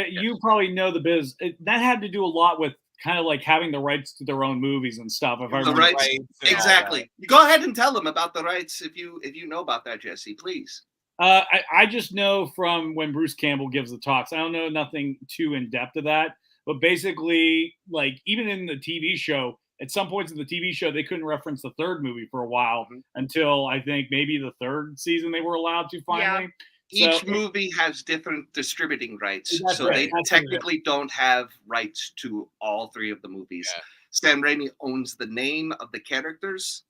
you probably know the biz. That had to do a lot with kind of like having the rights to their own movies and stuff. If I remember rights, exactly. Go ahead and tell them about the rights if you know about that, Jesse, please. I just know from when Bruce Campbell gives the talks. I don't know nothing too in depth of that, but basically, like even in the TV show, at some points in the TV show, they couldn't reference the third movie for a while until I think maybe the third season they were allowed to finally. Yeah. Each movie has different distributing rights, so they technically don't have rights to all three of the movies. Yeah. Sam Raimi owns the name of the characters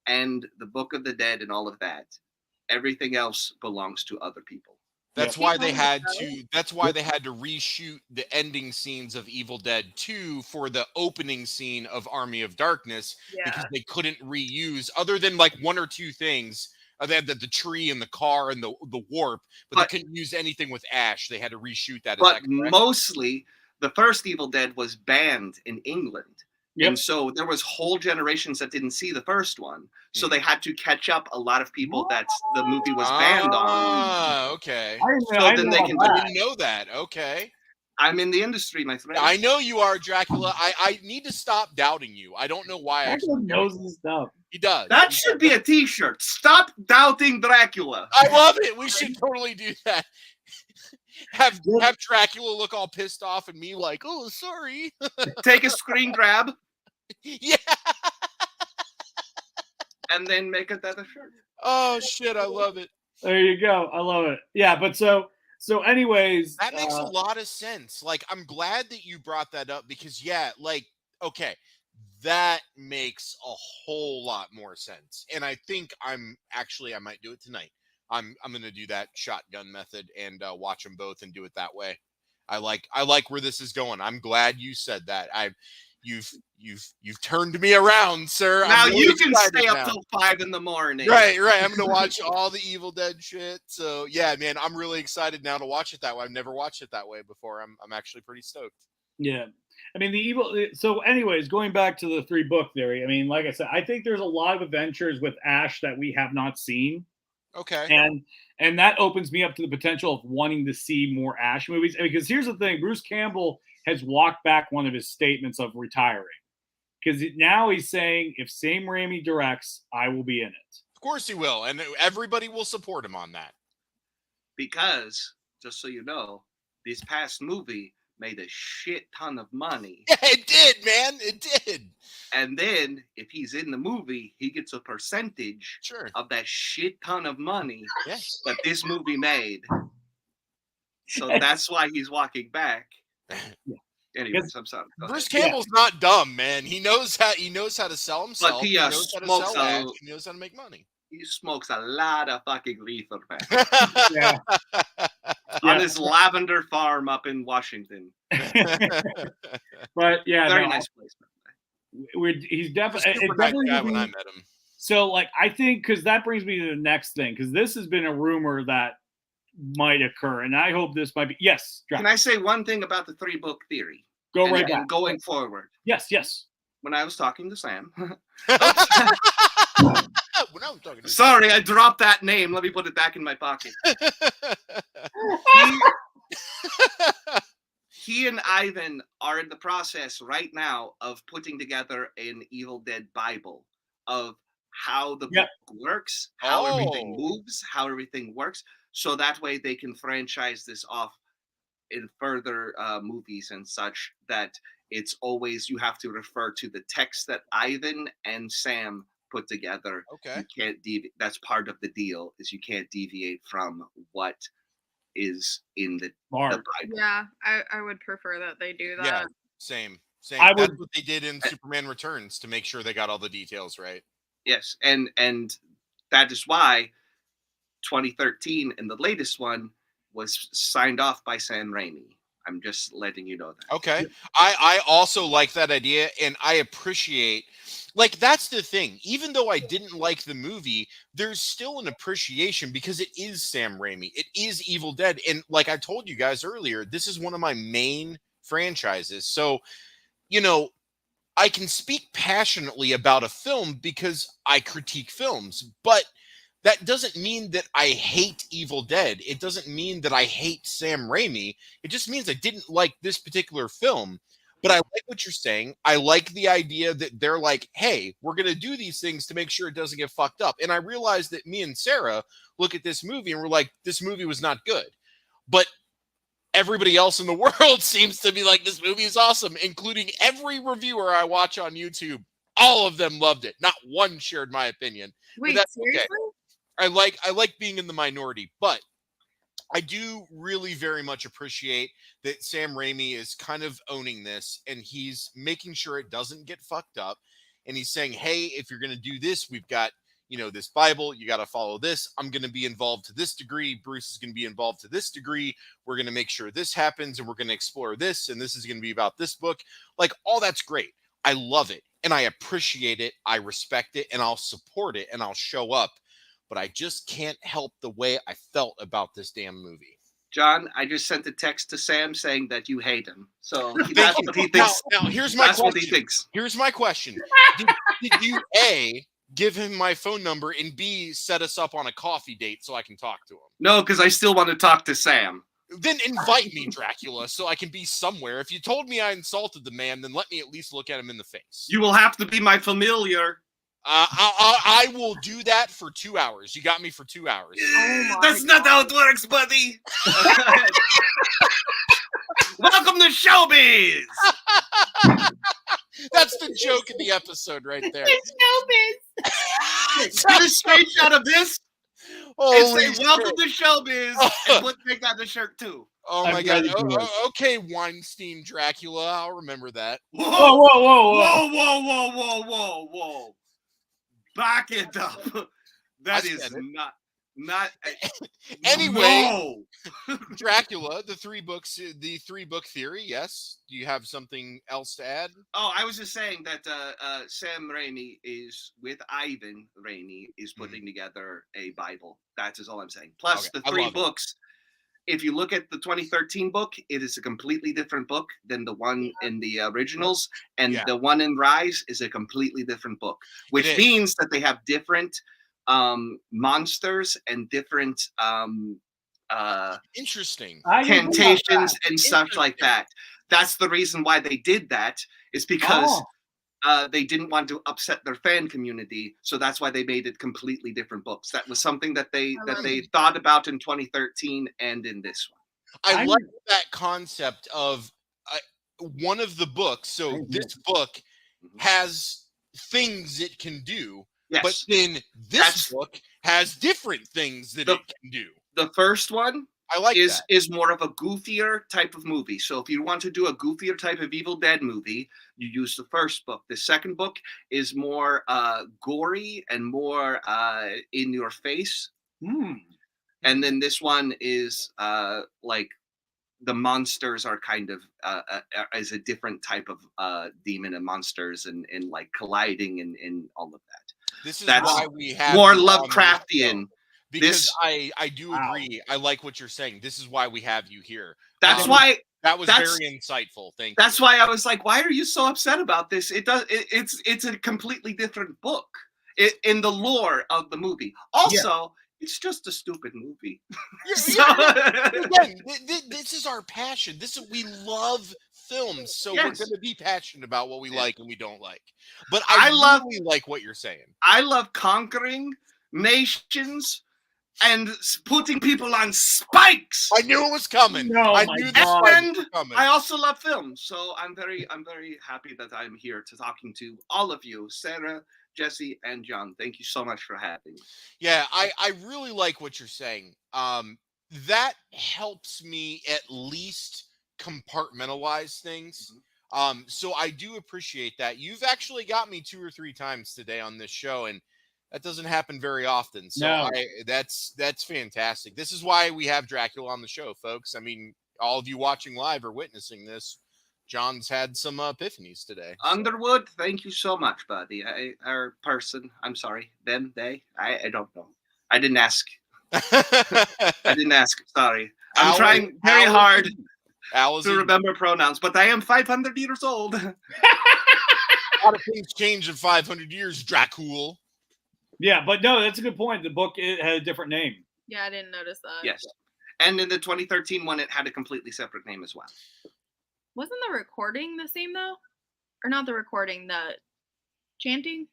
and the Book of the Dead and all of that. Everything else belongs to other people. That's why they had to. That's why they had to reshoot the ending scenes of Evil Dead 2 for the opening scene of Army of Darkness because they couldn't reuse, other than like one or two things. They had the tree and the car and the warp, but they couldn't use anything with Ash. They had to reshoot that. But mostly, the first Evil Dead was banned in England. Yep. And so there was whole generations that didn't see the first one. So they had to catch up a lot of people that the movie was banned on. Okay. I didn't know that. Okay. I'm in the industry, my friend. I know you are, Dracula. I need to stop doubting you. I don't know why. Dracula knows his stuff. He does. That should be a t-shirt. Stop doubting Dracula. I love it. We should totally do that. Have Dracula look all pissed off and me like, oh, sorry. Take a screen grab. Yeah. And then make it that a shirt. Oh shit, I love it. There you go. I love it. Yeah, but so anyways. That makes a lot of sense. Like, I'm glad that you brought that up because okay, that makes a whole lot more sense. And I think I might do it tonight. I'm gonna do that shotgun method and watch them both and do it that way. I like where this is going. I'm glad you said that. You've turned me around, sir. Now you can stay up till 5 a.m. Right. I'm gonna watch all the Evil Dead shit. So yeah, man, I'm really excited now to watch it that way. I've never watched it that way before. I'm actually pretty stoked. Yeah. I mean, so anyways, going back to the 3-book theory, I mean, like I said, I think there's a lot of adventures with Ash that we have not seen. Okay. And that opens me up to the potential of wanting to see more Ash movies. Because here's the thing, Bruce Campbell has walked back one of his statements of retiring. Because now he's saying, if Sam Raimi directs, I will be in it. Of course he will. And everybody will support him on that. Because, just so you know, this past movie made a shit ton of money. Yeah, it did, man. It did. And then, if he's in the movie, he gets a percentage of that shit ton of money that this movie made. So that's why he's walking back. Anyways, I'm sorry. Bruce Campbell's not dumb, man. He knows how to sell himself. But he knows how to sell ads. He knows how to make money. He smokes a lot of fucking reefer, man. On his lavender farm up in Washington. But yeah, very nice place. He's definitely nice guy when I met him. So, like, I think because that brings me to the next thing, because this has been a rumor that might occur, and I hope this might be. Yes. Can I say one thing about the 3-book theory? Go right back. Going forward. Yes. When I was talking to Sam. Sorry, I dropped that name. Let me put it back in my pocket. He and Ivan are in the process right now of putting together an Evil Dead Bible of how the book works, how everything moves, how everything works. So that way they can franchise this off in further movies and such, that it's always, you have to refer to the text that Ivan and Sam put together. Okay. You can't deviate. That's part of the deal, is you can't deviate from what is in the Bible. Yeah, I would prefer that they do that. Yeah, same. That's what they did in Superman Returns to make sure they got all the details right. Yes, and that is why 2013 in the latest one was signed off by Sam Raimi. I'm just letting you know that. Okay. I also like that idea, and I appreciate, like, that's the thing. Even though I didn't like the movie, there's still an appreciation because it is Sam Raimi. It is Evil Dead. And like I told you guys earlier, this is one of my main franchises. So, you know, I can speak passionately about a film because I critique films, but that doesn't mean that I hate Evil Dead. It doesn't mean that I hate Sam Raimi. It just means I didn't like this particular film. But I like what you're saying. I like the idea that they're like, hey, we're going to do these things to make sure it doesn't get fucked up. And I realized that me and Sarah look at this movie and we're like, this movie was not good. But everybody else in the world seems to be like, this movie is awesome, including every reviewer I watch on YouTube. All of them loved it. Not one shared my opinion. Wait, that's seriously? okay. I like being in the minority, but I do really very much appreciate that Sam Raimi is kind of owning this, and he's making sure it doesn't get fucked up. And he's saying, hey, if you're going to do this, we've got, you know, this Bible, you got to follow this. I'm going to be involved to this degree. Bruce is going to be involved to this degree. We're going to make sure this happens, and we're going to explore this, and this is going to be about this book. Like, all that's great. I love it, and I appreciate it. I respect it, and I'll support it, and I'll show up. But I just can't help the way I felt about this damn movie. John, I just sent a text to Sam saying that you hate him. So that's what he Now, thinks. here's my That's question. what he thinks. Here's my question. Did you, A, give him my phone number, and B, set us up on a coffee date so I can talk to him? No, because I still want to talk to Sam. Then invite me, Dracula, so I can be somewhere. If you told me I insulted the man, then let me at least look at him in the face. You will have to be my familiar. I will do that for 2 hours. You got me for 2 hours. That's not how it works, buddy. Welcome to showbiz. That's the joke of the episode right there. It's Get a screenshot of this Holy and say, welcome to showbiz. And put Nick on the shirt, too. Oh, my I'm God. ready to do it. Okay, Weinstein Dracula. I'll remember that. Whoa, Whoa, whoa, whoa, whoa, whoa. whoa, whoa, whoa, whoa, whoa. Back it up. That I is said it. not. Anyway, No. Dracula, the three book theory. Yes. Do you have something else to add? Oh, I was just saying that Sam Raimi is with Ivan Raimi is putting together a Bible. That is all I'm saying. Plus Okay, the I three love it. books. If you look at the 2013 book, it is a completely different book than the one in the originals, and Yeah. the one in Rise is a completely different book, which is. means that they have different monsters and different Interesting. I didn't think about cantations that. and such like that. That's the reason why they did that, is because they didn't want to upset their fan community, so that's why they made it completely different books. That was something that they thought about in 2013 and in this one. I like that concept of one of the books. So this book has things it can do, Yes. but then this book has different things that it can do. The first one I like that. is more of a goofier type of movie. So if you want to do a goofier type of Evil Dead movie, you use the first book. The second book is more gory and more in your face. And then this one is like the monsters are kind of as a different type of demon and monsters and like colliding and all of that. This is That's why we have more you on this Lovecraftian. show. Because This- I do agree. I like what you're saying. This is why we have you here. That's why that was that's- very insightful. Thank you. That's why I was like, why are you so upset about this? It's a completely different book in the lore of the movie. Also, it's just a stupid movie. Again, this is our passion. We love films, so we're Yes. going to be passionate about what we like and we don't like. But I love- really like what you're saying. I love conquering nations and putting people on spikes. I knew it was coming. No, I my knew this God. was coming. I also love films, so I'm very happy that I'm here to talking to all of you, Sarah, Jesse, and John. Thank you so much for having me. Yeah, I really like what you're saying. That helps me at least compartmentalize things. So I do appreciate that. You've actually got me 2 or 3 times today on this show, and that doesn't happen very often. So No. that's fantastic. This is why we have Dracula on the show, folks. I mean, all of you watching live are witnessing this. John's had some epiphanies today. So. Underwood, thank you so much, buddy. Our person, I'm sorry, them, they, I don't know. I didn't ask. I didn't ask. Sorry. I'm trying very hard to remember pronouns, but I am 500 years old. A lot of things changed in 500 years, Dracula. Yeah, but no, that's a good point. The book it had a different name. Yeah, I didn't notice that. Yes. And in the 2013 one, it had a completely separate name as well. Wasn't the recording the same, though? Or not the recording, the chanting?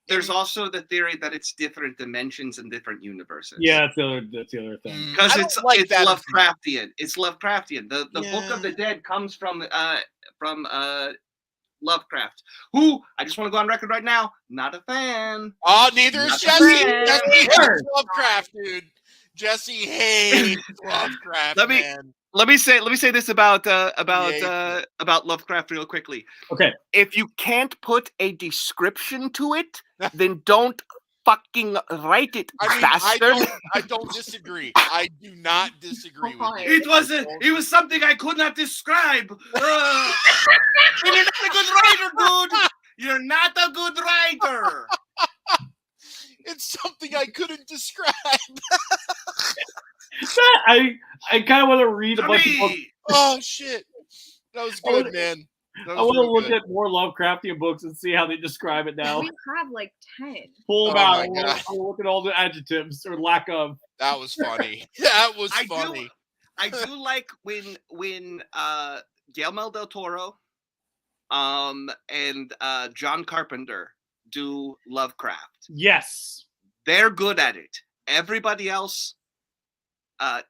There's also the theory that it's different dimensions and different universes. Yeah, that's the other thing. Because it's Lovecraftian. It's Lovecraftian. The Book of the Dead comes from Lovecraft, who I just want to go on record right now, not a fan. Oh, neither is Jesse. Jesse hates Lovecraft, dude. Jesse hates Lovecraft. Let me say this about Lovecraft real quickly. Okay. If you can't put a description to it, then don't fucking write it, bastard. I don't disagree. I do not disagree with you. It was something I could not describe. You're not a good writer, dude. You're not a good writer. It's something I couldn't describe. I kind of want to read a bunch of books. Oh shit, that was good, man. I want to look at more Lovecraftian books and see how they describe it now. We have like 10. Pull them out. I'll look at all the adjectives or lack of. That was funny. That was funny. I do like when Guillermo del Toro and John Carpenter do Lovecraft. Yes. They're good at it. Everybody else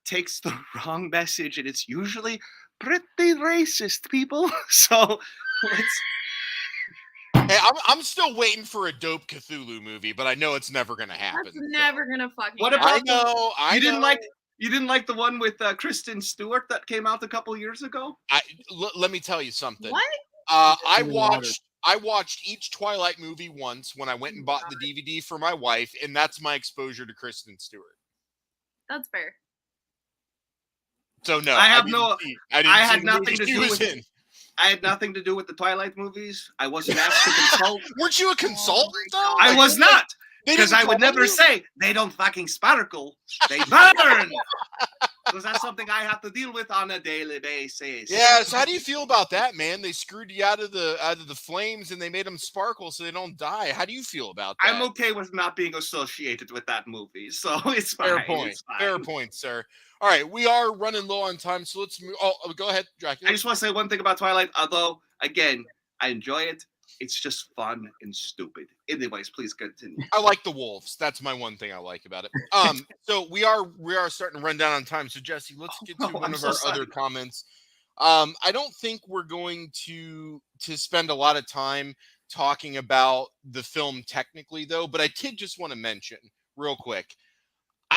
takes the wrong message, and it's usually pretty racist, people. So Hey, I'm still waiting for a dope Cthulhu movie, but I know it's never gonna happen. That's never gonna fucking What happen. about I know. You didn't like the one with Kristen Stewart that came out a couple years ago? Let me tell you something. What? I watched each Twilight movie once when I went and bought the DVD for my wife, and that's my exposure to Kristen Stewart. That's fair. So no, I had nothing to do with the Twilight movies. I wasn't asked to consult. Weren't you a consultant though? I was not. Because I would never say they don't fucking sparkle, they burn. Because that's something I have to deal with on a daily basis. Yeah. So how do you feel about that, man? They screwed you out of the flames and they made them sparkle so they don't die. How do you feel about that? I'm okay with not being associated with that movie, so it's fine. Fair point. It's fine. Fair point, sir. All right, we are running low on time, so let's move. Oh, go ahead, Dracula. I just want to say one thing about Twilight. Although, again, I enjoy it. It's just fun and stupid. Anyways, please continue. I like the wolves. That's my one thing I like about it. So we are starting to run down on time. So Jesse, let's get to one of our other comments. I don't think we're going to spend a lot of time talking about the film technically, though. But I did just want to mention real quick.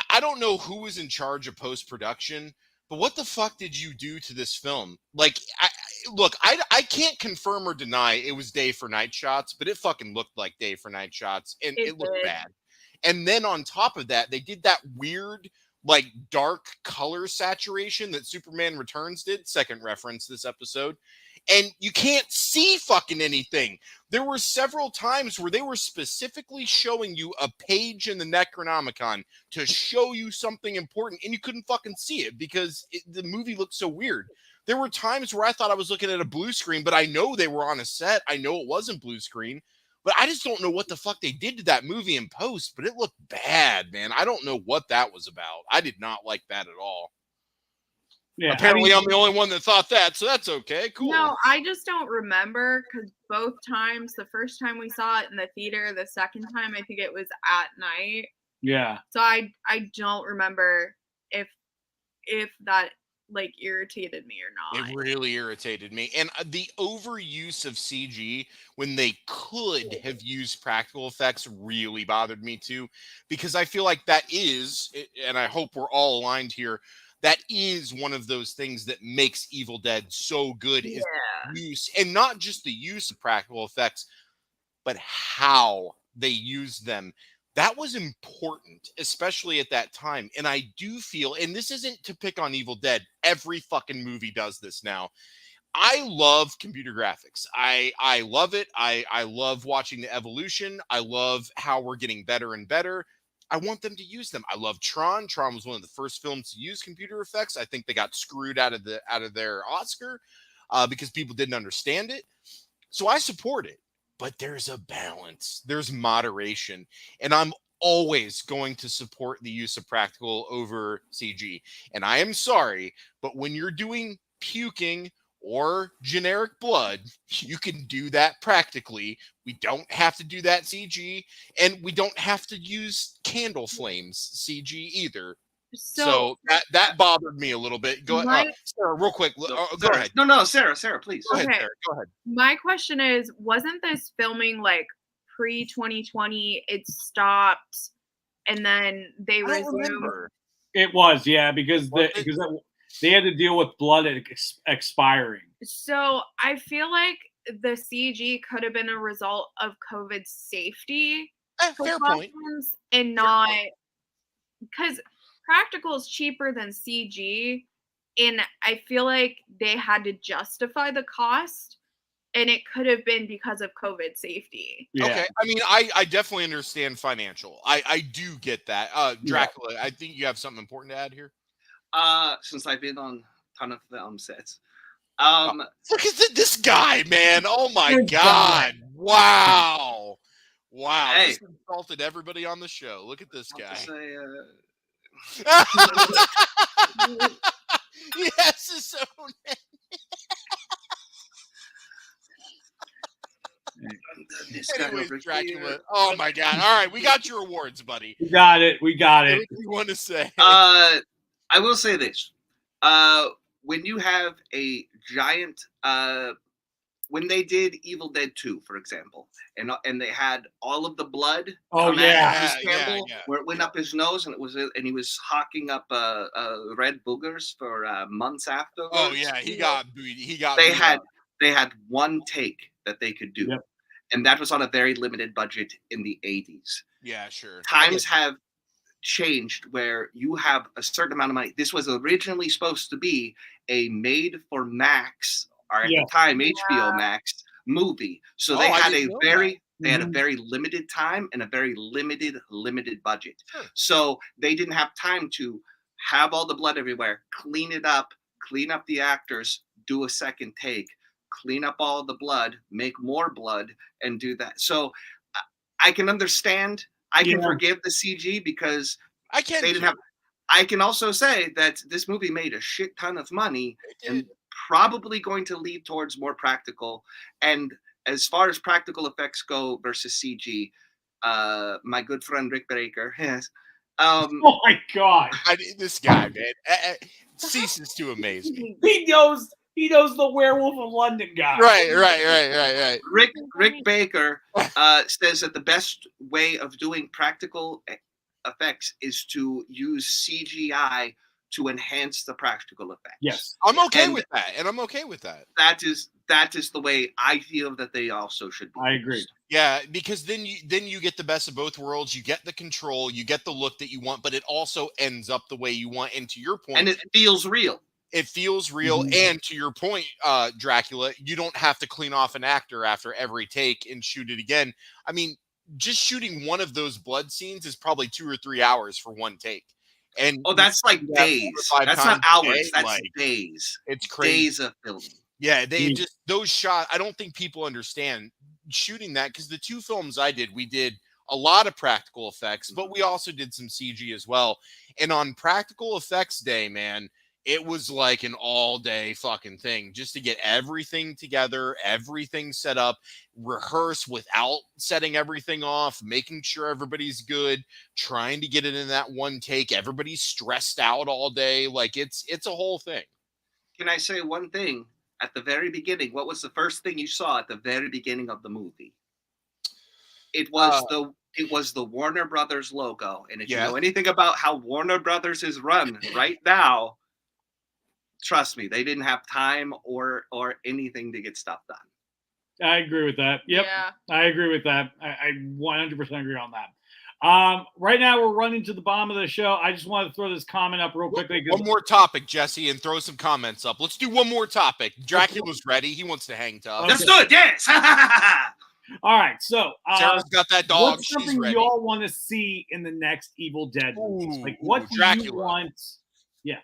I don't know who was in charge of post-production, but what the fuck did you do to this film? Like, I can't confirm or deny it was day for night shots, but it fucking looked like day for night shots, and it looked bad. And then on top of that, they did that weird, like, dark color saturation that Superman Returns did. Second reference this episode. And you can't see fucking anything. There were several times where they were specifically showing you a page in the Necronomicon to show you something important, and you couldn't fucking see it because the movie looked so weird. There were times where I thought I was looking at a blue screen, but I know they were on a set. I know it wasn't blue screen, but I just don't know what the fuck they did to that movie in post, but it looked bad, man. I don't know what that was about. I did not like that at all. Yeah, apparently I'm the only one that thought that, so that's okay. Cool. No, I just don't remember because both times, the first time we saw it in the theater, the second time I think it was at night. Yeah. So I don't remember if that like irritated me or not. It really irritated me. And the overuse of CG when they could have used practical effects really bothered me too, because I feel like that is, and I hope we're all aligned here, that is one of those things that makes Evil Dead so good is the use, and not just the use of practical effects, but how they use them. that was important, especially at that time. And I do feel, and this isn't to pick on Evil Dead, every fucking movie does this now. I love computer graphics. I love it. I love watching the evolution. I love how we're getting better and better. I want them to use them. I love Tron. Tron was one of the first films to use computer effects. I think they got screwed out of their Oscar because people didn't understand it. So I support it. But there's a balance. There's moderation, and I'm always going to support the use of practical over CG. And I am sorry, but when you're doing puking or generic blood, you can do that practically. We don't have to do that CG, and we don't have to use candle flames CG either. So that bothered me a little bit. Go ahead, Sarah, real quick. Go ahead. No, Sarah, please. Go ahead, Sarah. Go ahead. My question is, wasn't this filming like pre-2020? It stopped, and then they resumed. It was, yeah, because they had to deal with blood expiring. So I feel like the CG could have been a result of COVID safety Fair point. and not because practical is cheaper than CG, and I feel like they had to justify the cost, and it could have been because of COVID safety. Yeah. Okay, I mean, I definitely understand financial. I do get that. Dracula, I think you have something important to add here. Since I've been on a ton of film sets. Look at this guy, man. Oh my God. Wow. Hey. Just insulted everybody on the show. Look at this guy. He has his own Anyways, Dracula. Oh my God. All right, we got your awards, buddy. We got it. What do you want to say? I will say this. When you have a giant when they did Evil Dead 2, for example, and they had all of the blood where it went up his nose, and he was hawking up red boogers for months afterwards. Oh yeah, he got they had one take that they could do. Yep. And that was on a very limited budget in the 80s. Yeah, sure. Times have changed where you have a certain amount of money. This was originally supposed to be a made for Max, or at the time HBO Max movie. So they had a very limited time and a very limited budget. Sure. So they didn't have time to have all the blood everywhere, clean it up, clean up the actors, do a second take, clean up all the blood, make more blood, and do that. So I can understand. I can forgive the CG because they didn't have. I can also say that this movie made a shit ton of money and probably going to lead towards more practical. And as far as practical effects go versus CG, my good friend Rick Baker has. Oh my God! This guy, man, ceases to amaze me. He knows the Werewolf of London guy. Right. Rick Baker says that the best way of doing practical effects is to use CGI to enhance the practical effects. Yes, I'm okay with that, and I'm okay with that. That is the way I feel that they also should be. I agree. used. Yeah, because then you get the best of both worlds. You get the control, you get the look that you want, but it also ends up the way you want. And to your point, and it feels real. It feels real. And to your point, Dracula, you don't have to clean off an actor after every take and shoot it again. I mean, just shooting one of those blood scenes is probably 2 or 3 hours for one take. And that's like days. That's not hours. That's like, days. It's crazy. Days of filming. Yeah, they just those shots. I don't think people understand shooting that, because the 2 films I did, we did a lot of practical effects, but we also did some CG as well. And on practical effects day, man, it was like an all-day fucking thing just to get everything together, everything set up, rehearse without setting everything off, making sure everybody's good, trying to get it in that one take. Everybody's stressed out all day. Like it's a whole thing. Can I say one thing? At the very beginning, what was the first thing you saw at the very beginning of the movie? It was the Warner Brothers logo. And if you know anything about how Warner Brothers is run right now, trust me, they didn't have time or anything to get stuff done. I agree with that. Yep. Yeah. I agree with that. I 100% agree on that. Right now we're running to the bottom of the show. I just want to throw this comment up real quickly. One more topic, Jesse, and throw some comments up. Let's do one more topic. Dracula's ready. He wants to hang tough. Let's do it. Yes. All right. So Sarah's got that dog. What's She's something ready. you all want to see in the next Evil Dead movies? Like, what do Dracula. you want? Yeah.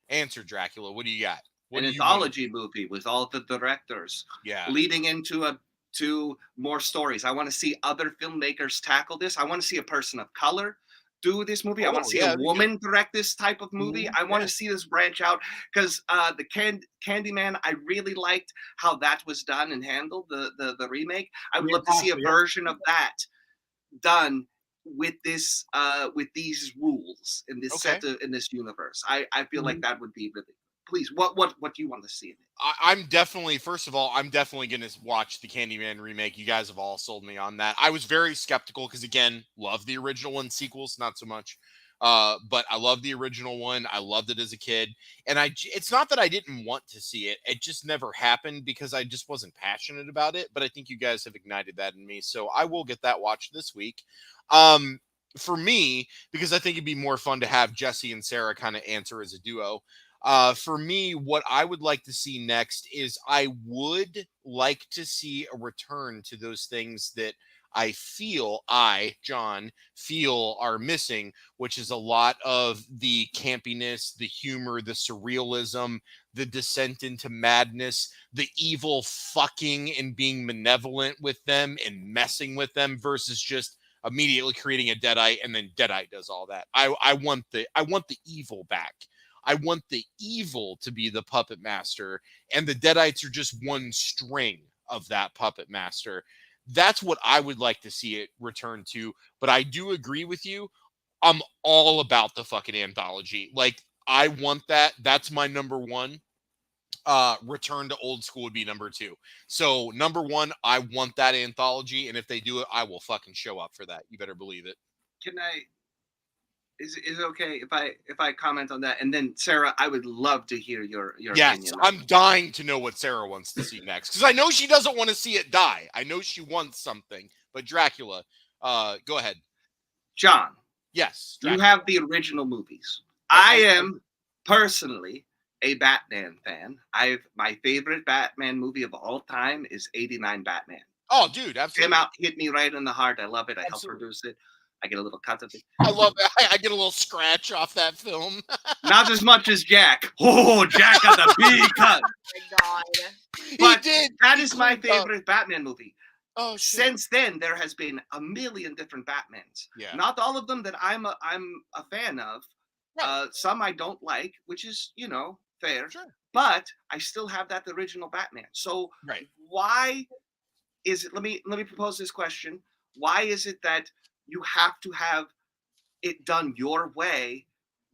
Answer, Dracula. What do you got? What An anthology movie with all the directors. Yeah. Leading into to more stories. I want to see other filmmakers tackle this. I want to see a person of color do this movie. I want to see a woman direct this type of movie. I want to see this branch out because the Candyman, I really liked how that was done and handled, the remake. I would love to see a version of that done with this with these rules in this set in this universe. I feel like that would be really. Please, what do you want to see in it? I'm definitely, first of all, I'm definitely going to watch the Candyman remake. You guys have all sold me on that. I was very skeptical because, again, love the original one. Sequels, not so much. But I love the original one. I loved it as a kid. And it's not that I didn't want to see it. It just never happened because I just wasn't passionate about it. But I think you guys have ignited that in me. So I will get that watched this week. For me, because I think it'd be more fun to have Jesse and Sarah kind of answer as a duo. For me, what I would like to see next is I would like to see a return to those things that John, feel are missing, which is a lot of the campiness, the humor, the surrealism, the descent into madness, the evil fucking and being malevolent with them and messing with them versus just immediately creating a Deadite and then Deadite does all that. I want the evil back. I want the evil to be the puppet master, and the Deadites are just one string of that puppet master. That's what I would like to see it return to. But I do agree with you. I'm all about the fucking anthology. Like, I want that. That's my number one. Return to old school would be number two. So number one, I want that anthology, and if they do it, I will fucking show up for that. You better believe it. Can I? Is it okay if I comment on that? And then Sarah, I would love to hear your opinion. Yes, I'm dying to know what Sarah wants to see next because I know she doesn't want to see it die. I know she wants something. But Dracula, go ahead. John. Yes. Dracula. You have the original movies. I am personally a Batman fan. My favorite Batman movie of all time is '89 Batman. Oh, dude, absolutely. Came out, hit me right in the heart. I love it. I helped produce it. I get a little cut of it. I love it. I get a little scratch off that film. Not as much as Jack. Oh, Jack got the big cut. Oh my God. But that is my favorite Batman movie. Oh, shit. Since then, there has been a million different Batmans. Yeah. Not all of them that I'm a fan of. Right. Some I don't like, which is, fair. Sure. But I still have that original Batman. So why is it? Let me propose this question. Why is it that you have to have it done your way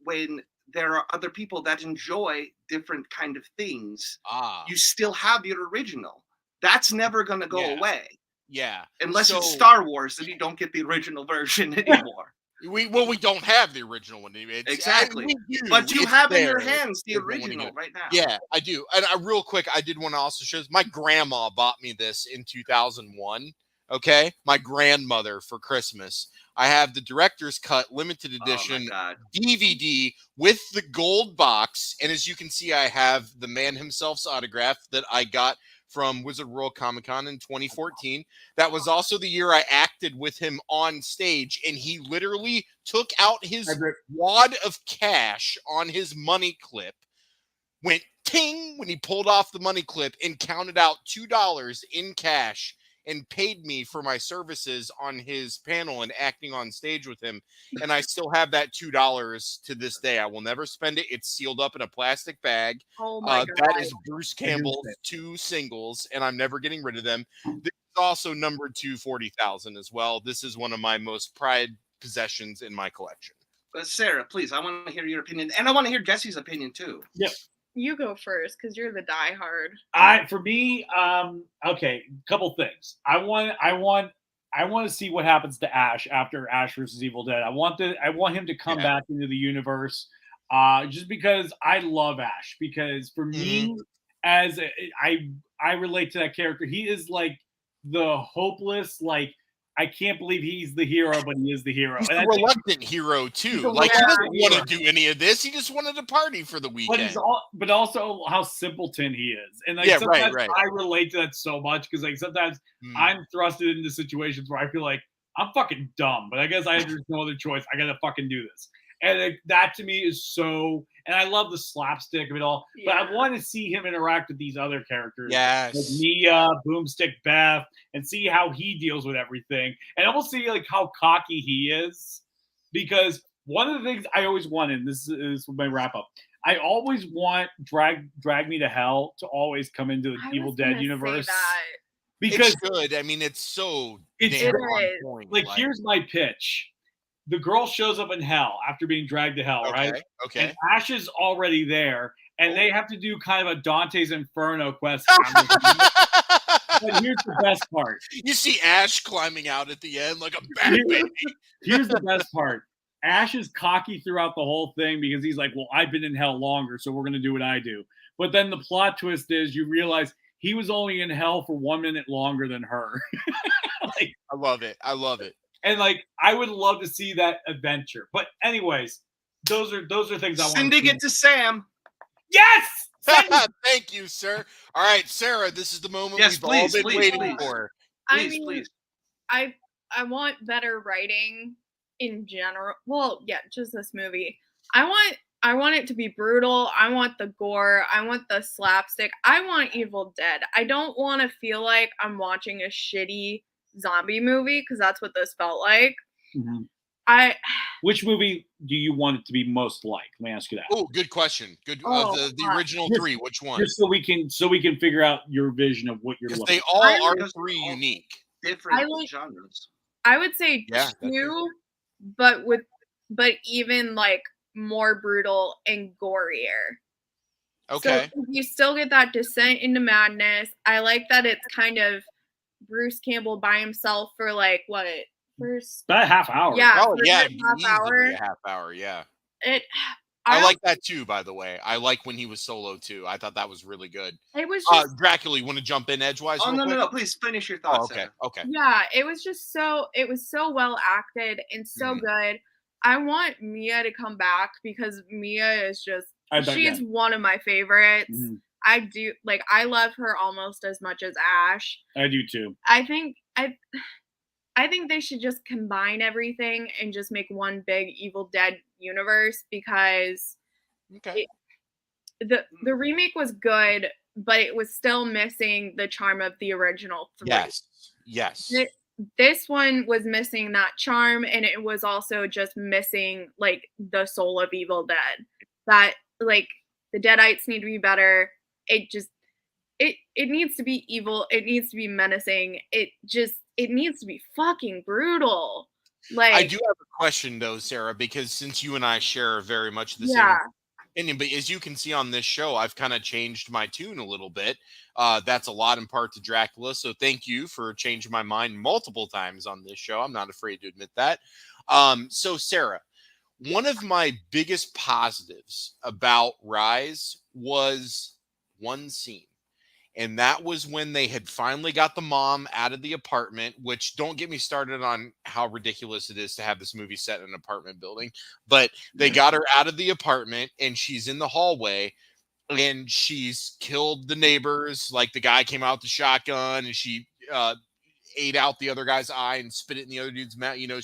when there are other people that enjoy different kind of things? You still have your original. That's never going to go away. Yeah. Unless it's Star Wars, then you don't get the original version anymore. We don't have the original one. Exactly. But you have in your hands the original right now. Yeah, I do. And real quick, I did want to also show this. My grandma bought me this in 2001. Okay, my grandmother for Christmas. I have the director's cut limited edition DVD with the gold box, and as you can see, I have the man himself's autograph that I got from Wizard World Comic Con in 2014. That was also the year I acted with him on stage, and he literally took out his wad of cash on his money clip, went ting when he pulled off the money clip, and counted out $2 in cash and paid me for my services on his panel and acting on stage with him. And I still have that $2 to this day. I will never spend it. It's sealed up in a plastic bag. Oh my God. That is Bruce Campbell's 2 singles, and I'm never getting rid of them. This is also numbered to 40,000 as well. This is one of my most prized possessions in my collection. Sarah, please, I want to hear your opinion. And I want to hear Jesse's opinion too. Yep. You go first because you're the diehard. For me, okay, couple things. I want to see what happens to Ash after Ash versus Evil Dead. I want him to come back into the universe, just because I love Ash. Because for me, I relate to that character. He is like the hopeless, like I can't believe he's the hero, but he is the hero. He's And a I think- reluctant hero too. He's a Like he reluctant doesn't want hero. to do any of this. He just wanted to party for the but weekend. but also how simpleton he is. And like Yeah, sometimes right. I relate to that so much because like sometimes I'm thrusted into situations where I feel like I'm fucking dumb, but I guess I have there's no other choice. I gotta fucking do this. And that to me is so, and I love the slapstick of it all, but I want to see him interact with these other characters. Yes. Like Mia, Boomstick Beth, and see how he deals with everything. And almost see like how cocky he is. Because one of the things I always wanted, this is my wrap up, I always want Drag Me to Hell to always come into the Evil Dead universe. Because it's good. I mean, it's so it's damn on point. Like, here's my pitch. The girl shows up in hell after being dragged to hell, right? Okay. And Ash is already there, and they have to do kind of a Dante's Inferno quest. But here's the best part. You see Ash climbing out at the end like a bad baby. Here's the best part. Ash is cocky throughout the whole thing because he's like, well, I've been in hell longer, so we're going to do what I do. But then the plot twist is you realize he was only in hell for 1 minute longer than her. Like, I love it. And like, I would love to see that adventure. But anyways, those are things I want. Sending it to Sam. Yes. Thank you, sir. All right, Sarah, this is the moment we've all been waiting for. Please. I want better writing in general. Well, yeah, just this movie. I want it to be brutal. I want the gore. I want the slapstick. I want Evil Dead. I don't want to feel like I'm watching a shitty zombie movie because that's what this felt like. Mm-hmm. Which movie do you want it to be most like? Let me ask you that. Oh, good question. Good. The original three. Which one? Just so we can figure out your vision of what you're looking. They all are three unique, different genres. I would say two, but even like more brutal and gorier. Okay. So you still get that descent into madness. I like that it's kind of Bruce Campbell by himself for like what? First about a half hour. Yeah. Oh yeah, a half hour. Yeah. I like that too. By the way, I like when he was solo too. I thought that was really good. It was just, Dracula. You want to jump in edgewise? Oh no! Please finish your thoughts. Okay. Yeah, it was just so. It was so well acted and so good. I want Mia to come back because Mia is just. She's one of my favorites. Mm-hmm. I love her almost as much as Ash. I do too. I think they should just combine everything and just make one big Evil Dead universe because the remake was good, but it was still missing the charm of the original three. Yes. This one was missing that charm, and it was also just missing like the soul of Evil Dead. That like the Deadites need to be better. It needs to be evil. It needs to be menacing. It needs to be fucking brutal. Like I do have a question though, Sarah, because since you and I share very much the same opinion, but as you can see on this show, I've kind of changed my tune a little bit. That's a lot in part to Dracula. So thank you for changing my mind multiple times on this show. I'm not afraid to admit that. So Sarah, one of my biggest positives about Rise was one scene. And that was when they had finally got the mom out of the apartment, which don't get me started on how ridiculous it is to have this movie set in an apartment building. But they got her out of the apartment and she's in the hallway and she's killed the neighbors. Like the guy came out with the shotgun and she ate out the other guy's eye and spit it in the other dude's mouth. You know,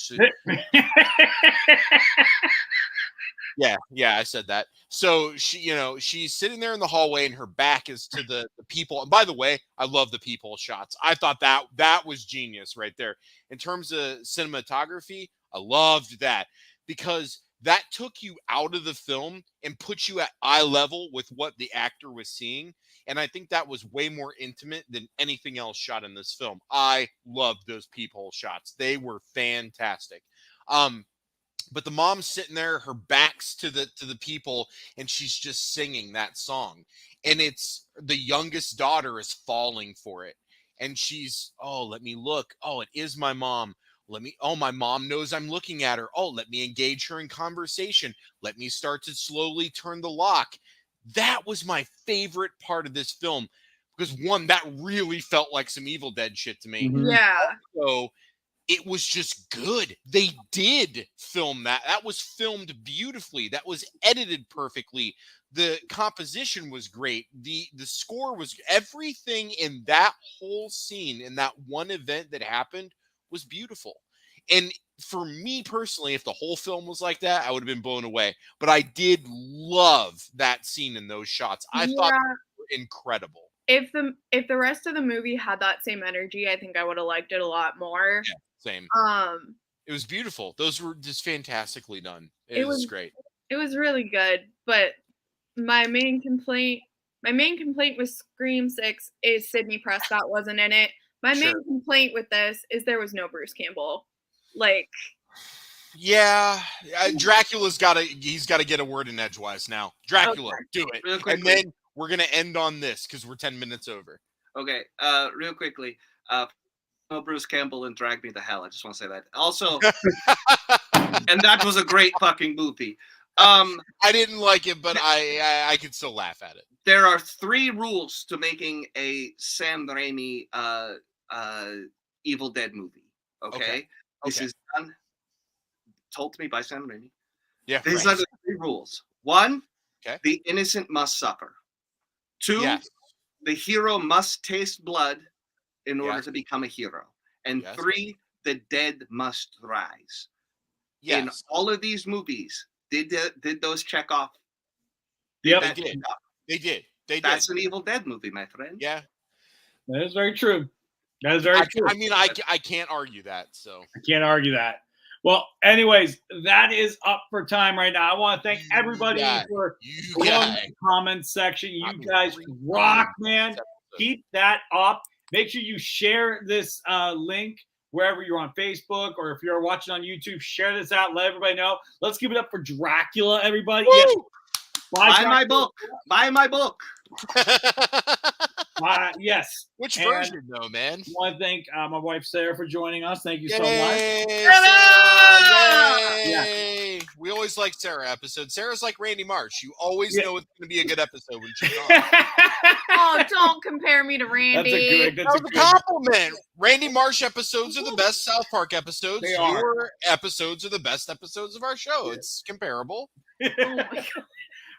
Yeah, I said that. So she's sitting there in the hallway and her back is to the people. And by the way, I love the people shots. I thought that was genius right there. In terms of cinematography, I loved that because that took you out of the film and put you at eye level with what the actor was seeing. And I think that was way more intimate than anything else shot in this film. I loved those peephole shots. They were fantastic. But the mom's sitting there, her back's to the people, and she's just singing that song. And it's the youngest daughter is falling for it. And she's, let me look. Oh, it is my mom. My mom knows I'm looking at her. Oh, let me engage her in conversation. Let me start to slowly turn the lock. That was my favorite part of this film. Because one, that really felt like some Evil Dead shit to me. Yeah. So it was just good. They did film that. That was filmed beautifully. That was edited perfectly. The composition was great. The score was, everything in that whole scene, in that one event that happened, was beautiful. And for me personally, if the whole film was like that, I would have been blown away. But I did love that scene and those shots. I thought they were incredible. If the rest of the movie had that same energy, I think I would have liked it a lot more. Yeah, same. It was beautiful. Those were just fantastically done. It was great. It was really good. But my main complaint with Scream 6 is Sidney Prescott wasn't in it. My main complaint with this is there was no Bruce Campbell. Like, yeah, Dracula's he's got to get a word in edgewise now. Dracula, do it. And then we're going to end on this because we're 10 minutes over. Okay, real quickly. No Bruce Campbell and Drag Me to Hell. I just want to say that. Also, and that was a great fucking movie. I didn't like it, but I could still laugh at it. There are 3 rules to making a Sam Raimi Evil Dead movie. Okay? This is told to me by Sam Raimi. Yeah. These are the 3 rules. 1, the innocent must suffer. 2, the hero must taste blood in order to become a hero. And 3, the dead must rise. Yes. In all of these movies, did those check off? Yep. They did. That's an Evil Dead movie, my friend. Yeah. That is very true. That is very true. I mean, I can't argue that. So I can't argue that. Well, anyways, that is up for time right now. I want to thank everybody for the comments section. You guys rock, man. Keep that up. Make sure you share this link wherever you're on Facebook, or if you're watching on YouTube, share this out. Let everybody know. Let's give it up for Dracula, everybody. Yeah. Buy my book. Buy my book. Yes. Which version, though, man? I want to thank my wife, Sarah, for joining us. Thank you so much. Yay! We always like Sarah episodes. Sarah's like Randy Marsh. You always know it's going to be a good episode when she's on. Oh, don't compare me to Randy. That's a compliment. Randy Marsh episodes are the best South Park episodes. Your episodes are the best episodes of our show. It's comparable. Oh my God.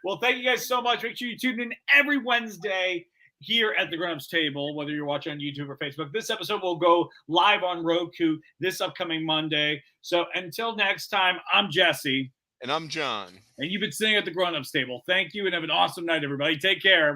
Well, thank you guys so much. Make sure you tune in every Wednesday here at the Grown Ups Table, whether you're watching on YouTube or Facebook. This episode will go live on Roku this upcoming Monday. So until next time, I'm Jesse. And I'm John. And you've been sitting at the Grown Ups Table. Thank you and have an awesome night, everybody. Take care.